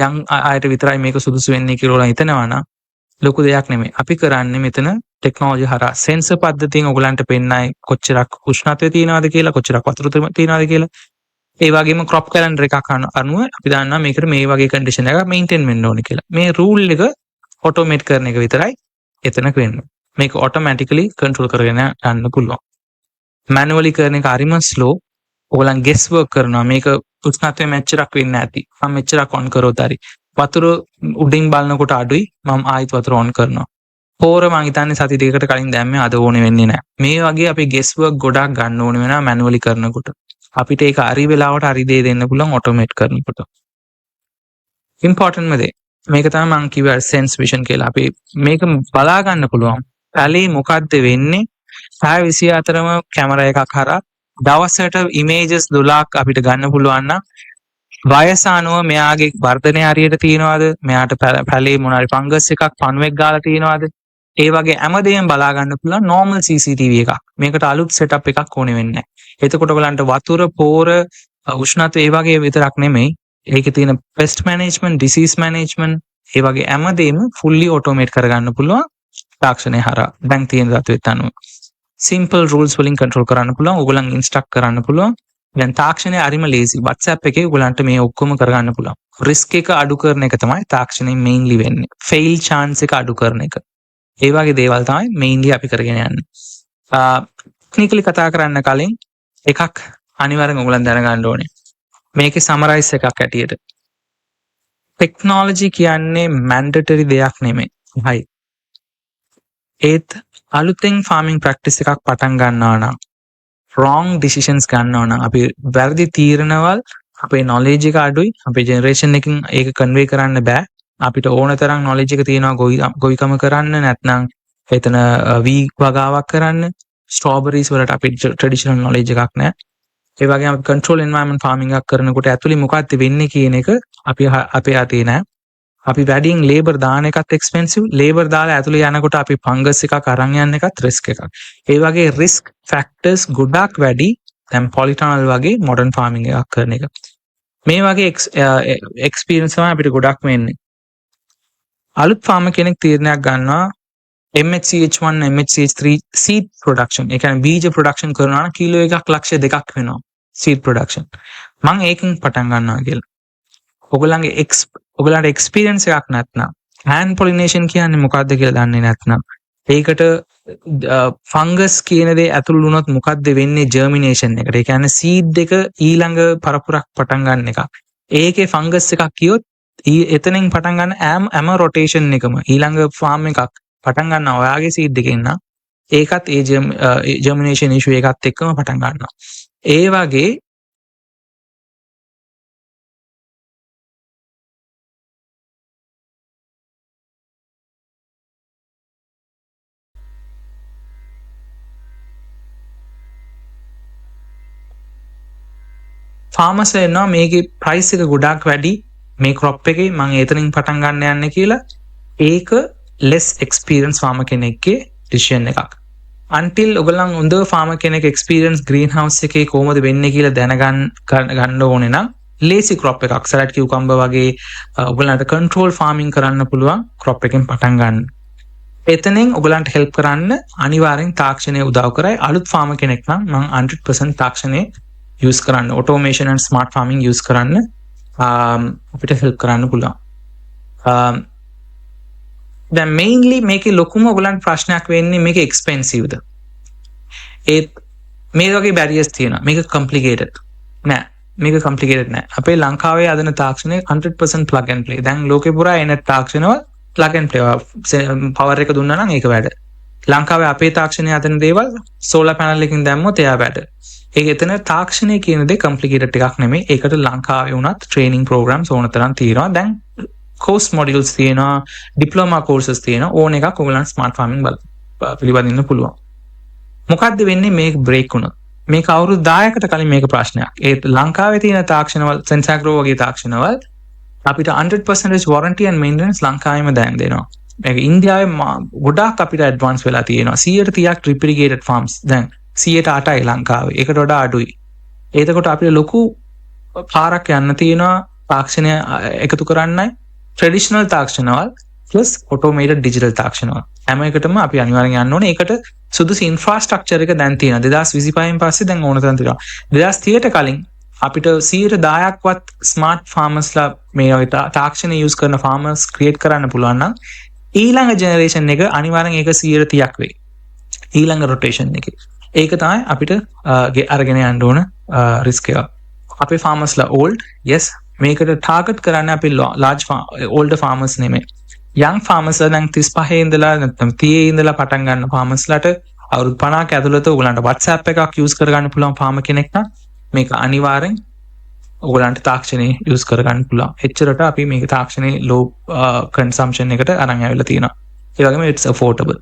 young අයට විතරයි මේක සුදුසු වෙන්නේ කියලා හිතනවා නම් ලොකු දෙයක් නෙමෙයි. අපි කරන්නේ මෙතන ටෙක්නොලොජි හරහා සෙන්සර් පද්ධතියෙන් ඔයගලන්ට පෙන්නයි කොච්චරක් උෂ්ණත්වය තියනවද කියලා, කොච්චරක් වතුර තියනවද කියලා. ඒ වගේම crop calendar එකක් අනුව අපි දන්නවා මේකට මේ වගේ condition එකක් maintain වෙන්න ඕනේ කියලා. මේ rule එක automate කරන එක විතරයි එතන වෙන්නේ. මේක automatically control කරගෙන යන්න පුළුවන්. manually කරන එක හරිම slow. ඔයගලන් guess work කරනවා මේක උෂ්ණත්වය මෙච්චරක් වෙන්න ඇති. මම මෙච්චරක් on කරොත් හරි. වතුර උඩින් බලනකොට අඩුයි. මම ආයෙත් වතුර on කරනවා. පෝර මං හිතන්නේ සති දෙකකට කලින් දැම්මේ අද ඕනේ වෙන්නේ නැහැ. මේ වගේ අපි guess work ගොඩක් ගන්න ඕනේ වෙනවා manually කරනකොට. අපිට ඒක හරි වෙලාවට හරි දේ දෙන්න පුළුවන් automate කරනකොට. important දේ. මේක තමයි මං කිව්ව sense vision කියලා. අපි මේක බලා ගන්න පුළුවන්. පැලේ මොකද්ද වෙන්නේ? 24ම කැමරා එකක් හරහා දවසට images 12ක් අපිට ගන්න පුළුවන් නම් වයස අනුව මෙයාගේ වර්ධනය හරියට තියෙනවද? මෙයාට පැලේ මොනාරි ෆංගස් එකක් පණුවෙක් ගාලා තියෙනවද? ඒ වගේ හැමදේම බලා ගන්න පුළුවන් normal CCTV එකක්. මේකට අලුත් setup එකක් ඕනේ වෙන්නේ නැහැ. එතකොට ඔයගලන්ට වතුර, පෝර, උෂ්ණත්වය ඒ වගේ විතරක් නෙමෙයි. ඒකේ තියෙන pest management, disease management ඒ වගේ හැමදේම fully automate කරගන්න පුළුවන් තාක්ෂණය හරහා. දැන් තියෙන දත්වෙත් අනුව. simple rules වලින් control කරන්න පුළුවන්. ඔයගලන් instruct කරන්න පුළුවන්. දැන් තාක්ෂණය හරිම lazy. WhatsApp එකේ ඔයගලන්ට මේ ඔක්කොම කරගන්න පුළුවන්. risk එක අඩු කරන එක තමයි තාක්ෂණයෙන් mainly වෙන්නේ. fail chance එක අඩු කරන එක. ඒ වගේ දේවල් තමයි mainly අපි කරගෙන යන්නේ. technically කතා කරන්න කලින් එකක් අනිවාර්යෙන් ඔයගලන් දැනගන්න ඕනේ. මේකේ summarize එකක් ඇටියට. technology කියන්නේ mandatory දෙයක් නෙමෙයි. හයි. ඒත් අලුතෙන් farming practice එකක් පටන් ගන්නවා නම් wrong decisions ගන්නවා නම් අපි වැරදි තීරණවල් අපේ knowledge එක අඩුයි. අපේ generation එකකින් ඒක convey කරන්න බෑ. අපිට ඕන තරම් knowledge එක තියෙනවා ගොවිකම කරන්න නැත්නම් එතන වී වගාවක් කරන්න. strawberries වලට අපේ traditional knowledge එකක් නැහැ. ඒ වගේම අපි control environment farming එකක් කරනකොට ඇතුලේ මොකක්ද වෙන්නේ කියන එක අපි අපේ අතේ නැහැ. අපි වැඩියෙන් labor දාන එකත් expensive. labor දාලා ඇතුලේ යනකොට අපි fungus එකක් අරන් යන එකත් risk එකක්. ඒ වගේ risk factors ගොඩක් වැඩි දැන් polytunnel වගේ modern farming එකක් කරන එක. මේ වගේ experience තමයි අපිට ගොඩක් වෙන්නේ. අලුත් ෆාම කෙනෙක් තීරණයක් ගන්නවා MHCH1 MHCH3 seed production. ඒ කියන්නේ බීජ production කරනවා නම් කිලෝ 1ක් ලක්ෂ 2ක් වෙනවා seed production. මම ඒකෙන් පටන් ගන්නවා කියලා. ඔයගොල්ලන්ට experience එකක් නැත්නම් hand pollination කියන්නේ මොකක්ද කියලා දන්නේ නැත්නම් ඒකට ෆංගස් කියන දේ ඇතුළු වුණොත් මොකක්ද වෙන්නේ ජර්මිනේෂන් එකට. ඒ කියන්නේ සීඩ් එක ඊළඟ පරපුරක් පටන් ගන්න එක. ඒකේ ෆංගස් එකක් කියොත් එතනින් පටන් ගන්න හැම රොටේෂන් එකම ඊළඟ ෆාම් එකක් පටන් ගන්න ඔයාගේ සීඩ් එකෙන් නම් ඒකත් ඒ ජර්මිනේෂන් ඉෂුව එකත් එක්කම පටන් ගන්නවා. ඒ වගේ ෆාමර්ස් එනවා මේකේ ප්‍රයිස් එක ගොඩාක් වැඩි මේ ක්‍රොප් එකේ මම එතනින් පටන් ගන්න යන්නේ කියලා ඒක less experience farmer කෙනෙක්ගේ decision එකක්. until ඔයගොල්ලන් හොඳ farmer කෙනෙක් experience greenhouse එකේ කොහොමද වෙන්නේ කියලා දැනගන්න ඕනේ නම් lazy crop එකක් salad cucumber වගේ ඔයගොල්ලන්ට control farming කරන්න පුළුවන් crop එකෙන් පටන් ගන්න. එතනින් ඔයගොල්ලන්ට help කරන්න අනිවාර්යෙන් තාක්ෂණය උදව් කරයි. අලුත් farmer කෙනෙක් නම් මම 100% තාක්ෂණය use කරන්න automation and smart farming use කරන්න අපිට help කරන්න පුළුවන්. දැන් mainly මේකේ ලොකුම ඔයගලන්ට ප්‍රශ්නයක් වෙන්නේ මේක expensive ද? මේ වගේ barriers තියෙනවා. මේක complicated නෑ. මේක complicated නෑ. අපේ ලංකාවේ අදන තාක්ෂණය 100% plug and play. දැන් ලෝකේ පුරා එන තාක්ෂණවල plug and play power එක දුන්නා නම් ඒක වැඩ. ලංකාවේ අපේ තාක්ෂණය අදන දේවල් solar panel එකකින් දැම්මොත් එයා වැඩ. ඒක එතන තාක්ෂණය කියන දේ complicated එකක් නෙමෙයි. ඒකට ලංකාවේ වුණත් training programs ඕන තරම් තියෙනවා. දැන් course modules තියෙනවා, diploma courses තියෙනවා. ඕන එකක් ඔයගලන්ට smart farming පිළිබඳින්න පුළුවන්. මොකද්ද වෙන්නේ මේක break වුණොත්? මේක අවුරුදු 10කට කලින් මේක ප්‍රශ්නයක්. ඒ ලංකාවේ තියෙන තාක්ෂණවල Sensagro වගේ තාක්ෂණවල අපිට 100% warranty and maintenance ලංකාවේම දැන් දෙනවා. මේක ඉන්දියාවේ ගොඩාක් අපිට advance වෙලා තියෙනවා. 130ක් drip irrigated farms දැන් 108යි ලංකාවේ. ඒකට වඩා අඩුයි. එතකොට අපිට ලොකු පාරක් යන්න තියෙනවා තාක්ෂණය එකතු කරන්නයි traditional තාක්ෂණවල plus automated digital තාක්ෂණවල. හැම එකටම අපි අනිවාර්යෙන් යන්න ඕනේ. ඒකට සුදුසු infrastructure එක දැන් තියෙනවා. 2025න් පස්සේ දැන් ඕන තරම් තියෙනවා. 2030ට කලින් අපිට 110%ක්වත් smart farmersලා මේ වගේ තාක්ෂණය use කරන farmers create කරන්න පුළුවන් නම් ඊළඟ generation එක අනිවාර්යෙන් ඒක 130ක් වෙයි. ඊළඟ rotation එකේ. ඒක තමයි අපිට අරගෙන යන්න ඕන රිස්ක් එක. අපේ farmersලා old yes මේකට target කරන්න අපි large older farmers නෙමෙයි. young farmers දැන් 35 ඉඳලා නැත්නම් 30 ඉඳලා පටන් ගන්න farmersලාට අවුරුදු 50ක ඇතුළත ඔයගලන්ට WhatsApp එකක් use කරගන්න පුළුවන් farmer කෙනෙක් නම් මේක අනිවාර්යෙන් ඔයගලන්ට තාක්ෂණය use කරගන්න පුළුවන්. එච්චරට අපි මේක තාක්ෂණේ low consumption එකට අරන් ආවිල්ලා තියෙනවා. ඒ වගේම it's affordable.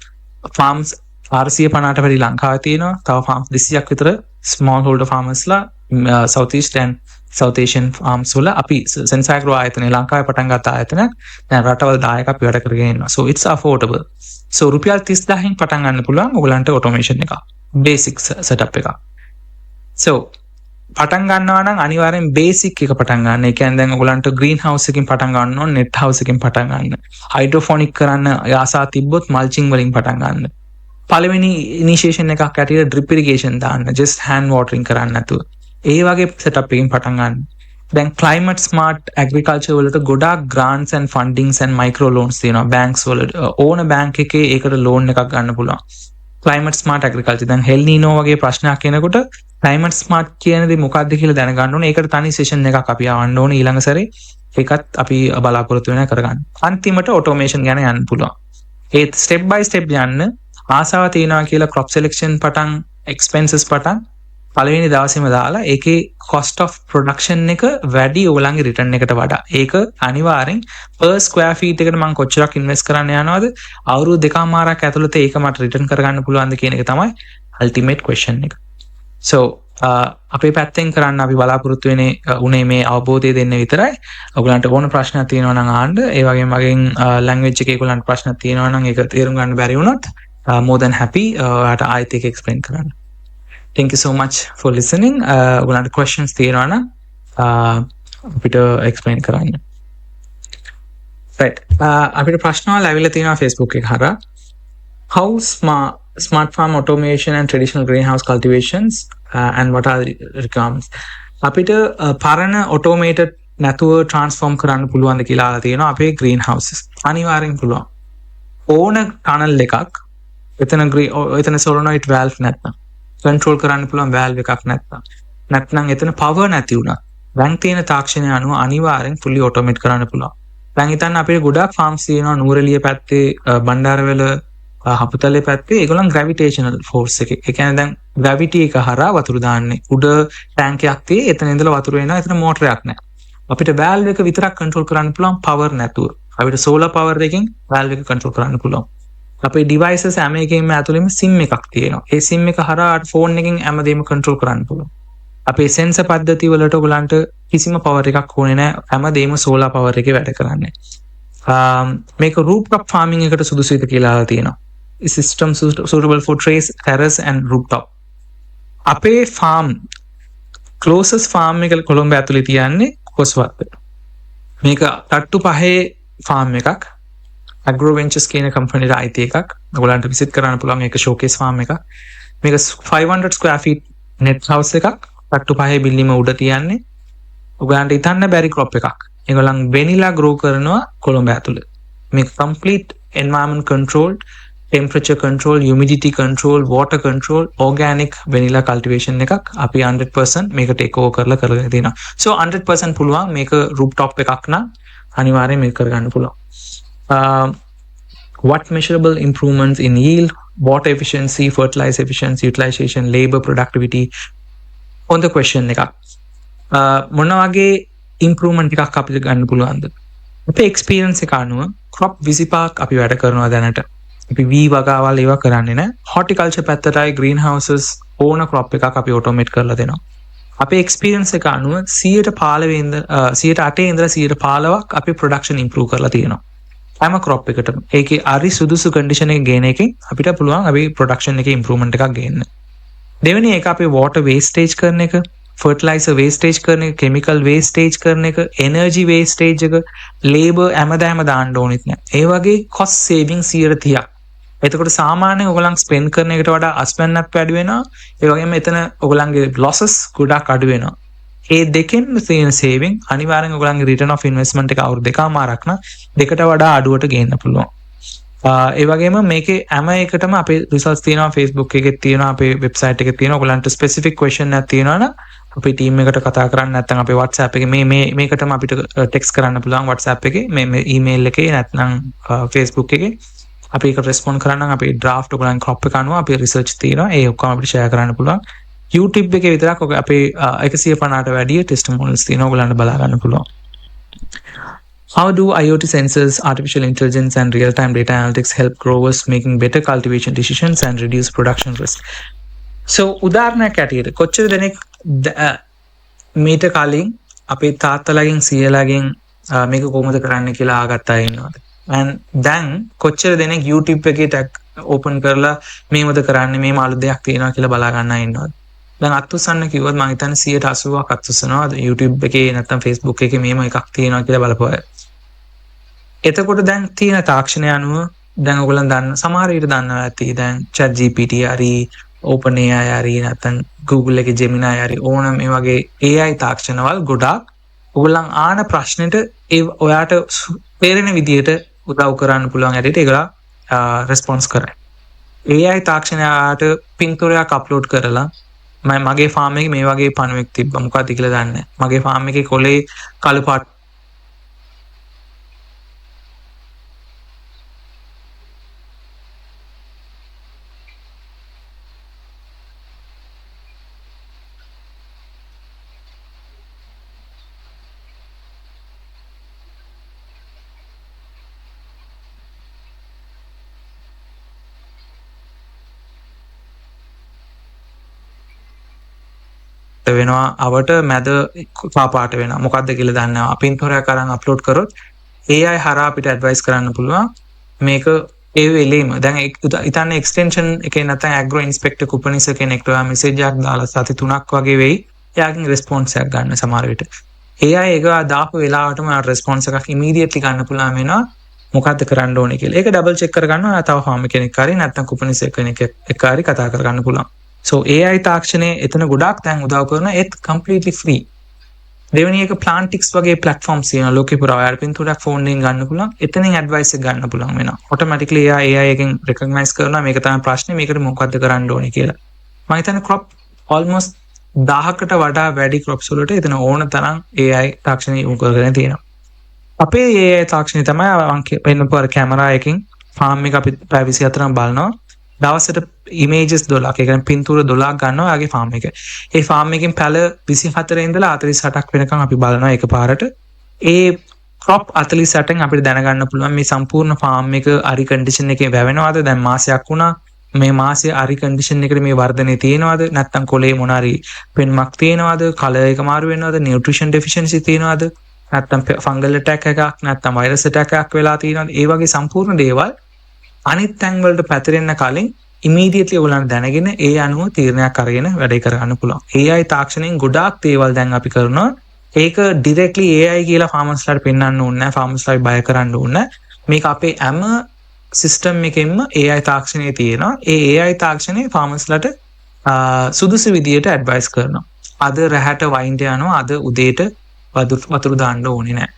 farms 450ට වැඩි ලංකාවේ තියෙනවා. තව farms 200ක් විතර small holder farmersලා South East and South Asian farms වල අපි Sensagro ආයතනයේ ලංකාවේ පටන් ගත්ත ආයතනයක් දැන් රටවල් 10ක අපි වැඩ කරගෙන ඉන්නවා. So it's affordable. So රුපියල් 30000න් පටන් ගන්න පුළුවන් ඔයගලන්ට automation එක. basic setup එක. So පටන් ගන්නවා නම් අනිවාර්යෙන් basic එක පටන් ගන්න. ඒ කියන්නේ දැන් ඔයගලන්ට green house එකකින් පටන් ගන්න ඕන, net house එකකින් පටන් ගන්න. hydroponic කරන්න ආසා තිබ්බොත් mulching වලින් පටන් ගන්න. පළවෙනි initiation එකක් ඇටියට drip irrigation දාන්න. just hand watering කරන්න නැතුව. ඒ වගේ setup එකකින් පටන් ගන්න. දැන් climate smart agriculture වලට ගොඩාක් grants and fundings and micro loans තියෙනවා banks වල. ඕන bank එකේ ඒකට loan එකක් ගන්න පුළුවන්. climate smart agriculture දැන් El Nino වගේ ප්‍රශ්නයක් එනකොට climate smart කියන දේ මොකක්ද කියලා දැනගන්න ඕනේ. ඒකට තනි session එකක් අපි ආවන්න ඕනේ ඊළඟ සැරේ. ඒකත් අපි බලාපොරොත්තු වෙනා කරගන්න. අන්තිමට automation ගැන යන්න පුළුවන්. ඒ step by step යන්න ආසාව තියනවා කියලා crop selection පටන් expenses පටන් පළවෙනි දවසේම දාලා ඒකේ cost of production එක වැඩි ඔයගලන්ගේ return එකට වඩා. ඒක අනිවාර්යෙන් per square feet එකට මම කොච්චරක් invest කරන්න යනවද අවුරුදු දෙකමාරක් ඇතුළත ඒක මට return කරගන්න පුළුවන්ද කියන එක තමයි ultimate question එක. So අපේ පැත්තෙන් කරන්න අපි බලාපොරොත්තු වෙන්නේ උනේ මේ අවබෝධය දෙන්න විතරයි. ඔයගලන්ට ඕන ප්‍රශ්නක් තියෙනවා නම් අහන්න. ඒ වගේම මගෙන් language එකේ ඔයගලන්ට ප්‍රශ්නක් තියෙනවා නම් ඒක තේරුම් ගන්න බැරි වුණොත් more than happy ඔයාලට ආයෙත් ඒක explain කරන්න. Thank you so much for listening. ඔයගලන්ට questions තියෙනවා නම් අපිට explain කරන්න. right. අපිට ප්‍රශ්නවල් ඇවිල්ලා තියෙනවා Facebook එක හරහා. How smart farm automation and traditional greenhouse cultivations and what are the requirements? අපිට පරණ automated නැතුව transform කරන්න පුළුවන්ද කියලා අහලා තියෙනවා අපේ green houses. අනිවාර්යෙන් පුළුවන්. ඕන tunnel එකක් එතන solenoid valve නැත්නම් control කරන්න පුළුවන් valve එකක් නැත්නම් එතන power නැති වුණා. දැන් තියෙන තාක්ෂණය අනුව අනිවාර්යෙන් fully automate කරන්න පුළුවන්. දැන් හිතන්න අපේ ගොඩක් farms තියෙනවා නූරලිය පැත්තේ බණ්ඩාරවැල හපුතලේ පැත්තේ ඒගොල්ලන් gravitational force එක. ඒ කියන්නේ දැන් gravity එක හරහා වතුර දාන්නේ. උඩ ටැංක් එකක් තියෙයි එතන ඉඳලා වතුර එනවා. එතන මෝටරයක් නැහැ. අපිට valve එක විතරක් control කරන්න පුළුවන් power නැතුව. අපිට solar power එකකින් valve එක control කරන්න පුළුවන්. අපේ devices හැම එකකින්ම ඇතුළෙම SIM එකක් තියෙනවා. ඒ SIM එක හරහා phone එකකින් හැමදේම control කරන්න පුළුවන්. අපේ sensor පද්ධති වලට ඔයගලන්ට කිසිම power එකක් ඕනේ නැහැ. හැමදේම solar power එකේ වැඩ කරන්නේ. මේක rooftop farming එකට සුදුසුයිද කියලා අහලා තියෙනවා. System suitable for terrace and rooftop. අපේ farm closest farm එක කොළඹ ඇතුලේ තියන්නේ කොස්වත්ත. මේක තට්ටු පහේ farm එකක්. Agro Ventures කියන කම්පැනිට අයිති එකක්. ඔයගලන්ට විසිට් කරන්න පුළුවන් ඒක showcase farm එකක්. මේක 500 square feet net house එකක්. තට්ටු පහේ බිල්ඩින්ග උඩ තියන්නේ. ඔයගලන්ට හිතන්න බැරි crop එකක්. ඒගොල්ලන් vanilla grow කරනවා කොළඹ ඇතුලේ. මේක complete environment controlled, temperature control, humidity control, water control, organic vanilla cultivation එකක්. අපි 100% මේක take over කරලා කරගෙන තියෙනවා. So 100% පුළුවන් මේක rooftop එකක් නම් අනිවාර්යෙන් මේක කරගන්න පුළුවන්. What measurable improvements in yield, water efficiency, fertilizer efficiency, utilization, labor productivity on the question එකක්. මොන වගේ improvement එකක් අපිට ගන්න පුළුවන්ද? අපේ experience එක අනුව crop 25ක් අපි වැඩ කරනවා දැනට. අපි වී වගාවල් ඒවා කරන්නේ නැහැ. horticulture පැත්තටයි greenhouses ඕන crop එකක් අපි automate කරලා දෙනවා. අපේ experience එක අනුව 115 ඉඳලා 115ක් අපි production improve කරලා තියෙනවා. හැම crop එකටම. ඒකේ හරි සුදුසු condition එක ගේන එකෙන් අපිට පුළුවන් අපි production එකේ improvement එකක් ගේන්න. දෙවෙනි එක අපේ water wastage කරන එක, fertilizer wastage කරන එක, chemical wastage කරන එක, energy wastage එක, labor හැමදාම දාන්න ඕනෙත් නෑ. ඒ වගේ cost saving 130ක්. එතකොට සාමාන්‍යයෙන් ඔයගොල්ලන් spend කරන එකට වඩා අස්පෙන්නක් වැඩි වෙනවා. ඒ වගේම එතන ඔයගොල්ලන්ගේ losses ගොඩක් අඩු වෙනවා. ඒ දෙකෙන් තියෙන saving අනිවාර්යෙන් ඔයගොල්ලන්ගේ return of investment එක අවුරුදු දෙකමාරක් නම් දෙකට වඩා අඩුවට ගේන්න පුළුවන්. ඒ වගේම මේකේ හැම එකටම අපේ results තියෙනවා Facebook එකේ තියෙනවා අපේ website එකේ තියෙනවා. ඔයගොල්ලන්ට specific question එකක් තියෙනවා නම් අපේ team එකට කතා කරන්න නැත්නම් අපේ WhatsApp එකේ මේකටම අපිට text කරන්න පුළුවන් WhatsApp එකේ මේ email එකේ නැත්නම් Facebook එකේ අපි ඒක respond කරන්න අපේ draft ඔයගොල්ලන් crop එක අනුව අපේ research තියෙනවා. ඒ ඔක්කොම අපිට share කරන්න පුළුවන්. YouTube එකේ විතරක් අපේ 150ට වැඩි testimonials තියෙනවා. ඔයගොල්ලන්ට බලා ගන්න පුළුවන්. How do IoT sensors, artificial intelligence and real-time data analytics help growers making better cultivation decisions and reduce production risk? So උදාහරණයක් ඇටියට කොච්චර දෙනෙක් මීට කලින් අපේ තාත්තලාගෙන් සීයලාගෙන් මේක කොහොමද කරන්න කියලා ආගත්තා ඉන්නවද? and දැන් කොච්චර දෙනෙක් YouTube එකේ tag open කරලා මේවද කරන්නේ මේ අලුත් දෙයක් තියෙනවා කියලා බලා ගන්න ඉන්නවද? දැන් අත්උස්සන්න කිව්වොත් මම හිතන්නේ 180ක් අත්උස්සනවා YouTube එකේ නැත්නම් Facebook එකේ මේම එකක් තියෙනවා කියලා බලපුවා. එතකොට දැන් තියෙන තාක්ෂණය අනුව දැන් ඔයගොල්ලන් දන්න සමහර විට දන්නවා ඇති දැන් ChatGPT හරි OpenAI හරි නැත්නම් Google එකේ Gemini හරි ඕනම මේ වගේ AI තාක්ෂණවල ගොඩාක් ඔයගොල්ලන් ආන ප්‍රශ්නෙට ඒ ඔයාට තේරෙන විදිහට උදව් කරන්න පුළුවන් ඇරෙට ඒගොල්ලෝ රෙස්පොන්ස් කරයි. AI තාක්ෂණයට පින්තූරයක් අප්ලෝඩ් කරලා මගේ ෆාම් එකේ මේ වගේ පණුවෙක් තිබ්බා මොකක්ද කියලා දන්නේ නැහැ. මගේ ෆාම් එකේ කොලේ කළු පාට වෙනවා අවට මැද පාපාට වෙනවා මොකක්ද කියලා දන්නේ නැහැ. පින්තූරයක් අරන් අප්ලෝඩ් කරොත් AI හරහා අපිට ඇඩ්වයිස් කරන්න පුළුවන් මේක ඒ වෙලෙම දැන් ඉතින් එක්ස්ටෙන්ෂන් එකේ නැත්නම් ඇග්‍රෝ ඉන්ස්පෙක්ටර් කුපනිස කෙනෙක්ට ඔයා මෙසේජ් එකක් දාලා සති 3ක් වගේ වෙයි. එයාගෙන් රෙස්පොන්ස් එකක් ගන්න සමහර විට. AI එක දාපු වෙලාවටම රෙස්පොන්ස් එකක් ඉමීඩියට්ලි ගන්න පුළුවන් වෙනවා මොකද්ද කරන්න ඕනේ කියලා. ඒක ඩබල් චෙක් කරගන්නවා තව ෆාම් කෙනෙක් හරි නැත්නම් කුපනිස් කෙනෙක් එක්ක හරි කතා කරගන්න පුළුවන්. So AI තාක්ෂණයේ එතන ගොඩාක් දැන් උදව් කරන ඒත් completely free. දෙවෙනි එක Plantix වගේ platforms තියෙනවා ලෝකේ පුරා. ඔයාලා පින්තූරයක් ෆෝන් එකෙන් ගන්න පුළුවන්. එතනින් advice එක ගන්න පුළුවන් වෙනවා. automatically AI එකෙන් recognize කරනවා මේක තමයි ප්‍රශ්නේ මේකට මොකද්ද කරන්න ඕනේ කියලා. මම හිතන්නේ crop almost 1000කට වඩා වැඩි crops වලට එතන ඕන තරම් AI තාක්ෂණය යොමු කරගෙන තියෙනවා. අපේ AI තාක්ෂණය තමයි පෙන්නපු අර කැමරා එකකින් ෆාම් එක අපි පැය 24ක් බලනවා. දවසට ඉමේජස් 12ක් ඒ කියන්නේ පින්තූර 12ක් ගන්නවා යාගේ ෆාම් එකේ. ඒ ෆාම් එකෙන් පැල 24 ඉඳලා 48ක් වෙනකන් අපි බලනවා එකපාරට. ඒ crop 48න් අපිට දැනගන්න පුළුවන් මේ සම්පූර්ණ ෆාම් එක අරි කන්ඩිෂන් එකේ වැවෙනවද දැන් මාසයක් වුණා මේ මාසේ අරි කන්ඩිෂන් එකට මේ වර්ධනය තියෙනවද නැත්නම් කොලේ මොන හරි පෙන්මක් තියෙනවද කලර් එක මාරු වෙනවද නියුට්‍රිෂන් ඩෙෆිෂියන්සි තියෙනවද නැත්නම් ෆංගල් ඇටැක් එකක් නැත්නම් වෛරස් ඇටැක් එකක් වෙලා තියෙනවද ඒ වගේ සම්පූර්ණ දේවල් අනිත් තැන් වලට පැතිරෙන්න කලින් ඉමීඩියට්ලි ඔයගොල්ලන් දැනගෙන ඒ අනුව තීරණයක් අරගෙන වැඩ කරගන්න පුළුවන්. AI තාක්ෂණයෙන් ගොඩාක් දේවල් දැන් අපි කරනවා. ඒක ඩිරෙක්ට්ලි AI කියලා ෆාමර්ස්ලාට පෙන්වන්න ඕනේ නැහැ. ෆාමර්ස්ලාට බය කරන්න ඕනේ. මේක අපේ හැම සිස්ටම් එකෙන්ම AI තාක්ෂණය තියෙනවා. ඒ AI තාක්ෂණය ෆාමර්ස්ලාට සුදුසු විදියට ඇඩ්වයිස් කරනවා. අද රැහැට වයින්ට යනවා. අද උදේට වතුර දාන්න ඕනේ නැහැ.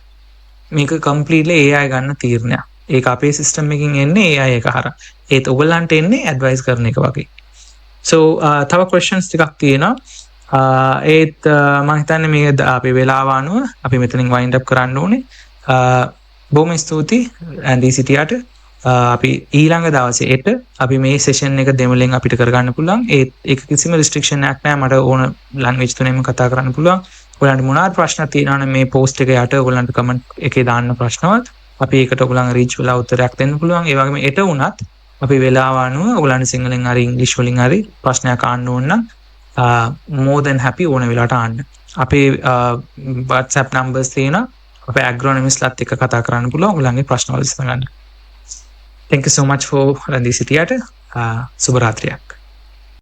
මේක කම්ප්ලීට්ලි AI ගන්න තීරණයක්. ඒක අපේ සිස්ටම් එකකින් එන්නේ AI එක හරහා. ඒත් ඔයගලන්ට එන්නේ ඇඩ්වයිස් කරන එක වගේ. So තව questions ටිකක් තියෙනවා. ඒත් මම හිතන්නේ මේ අපේ වෙලාව අනුව අපි මෙතනින් wind up කරන්න ඕනේ. බොහොම ස්තුතියි ඇන්ඩි සිටියට. අපි ඊළඟ දවසේ අපි මේ සෙෂන් එක දෙමළෙන් අපිට කරගන්න පුළුවන්. ඒක කිසිම restriction එකක් නැහැ. මට ඕන language තුනෙම කතා කරන්න පුළුවන්. ඔයගලන්ට මොනවාරි ප්‍රශ්න තියෙනවා නම් මේ post එක යට ඔයගලන්ට comment එකේ දාන්න ප්‍රශ්නවත් අපි ඒකට ඔයගලන් රීච් වෙලා උත්තරයක් දෙන්න පුළුවන්. ඒ වගේම එට වුණත් අපි වෙලාව අනුව ඔයගලන්ට සිංහලෙන් හරි ඉංග්‍රීසි වලින් හරි ප්‍රශ්නයක් අහන්න ඕන නම් more than happy ඕන වෙලාවට අහන්න. අපේ WhatsApp numbers තියෙනවා. අපේ agronomistලාත් එක්ක කතා කරන්න පුළුවන්. ඔයගලන්ගේ ප්‍රශ්න වල විසඳගන්න. Thank you so much for රන්දි සිටියට. සුබ රාත්‍රියක්.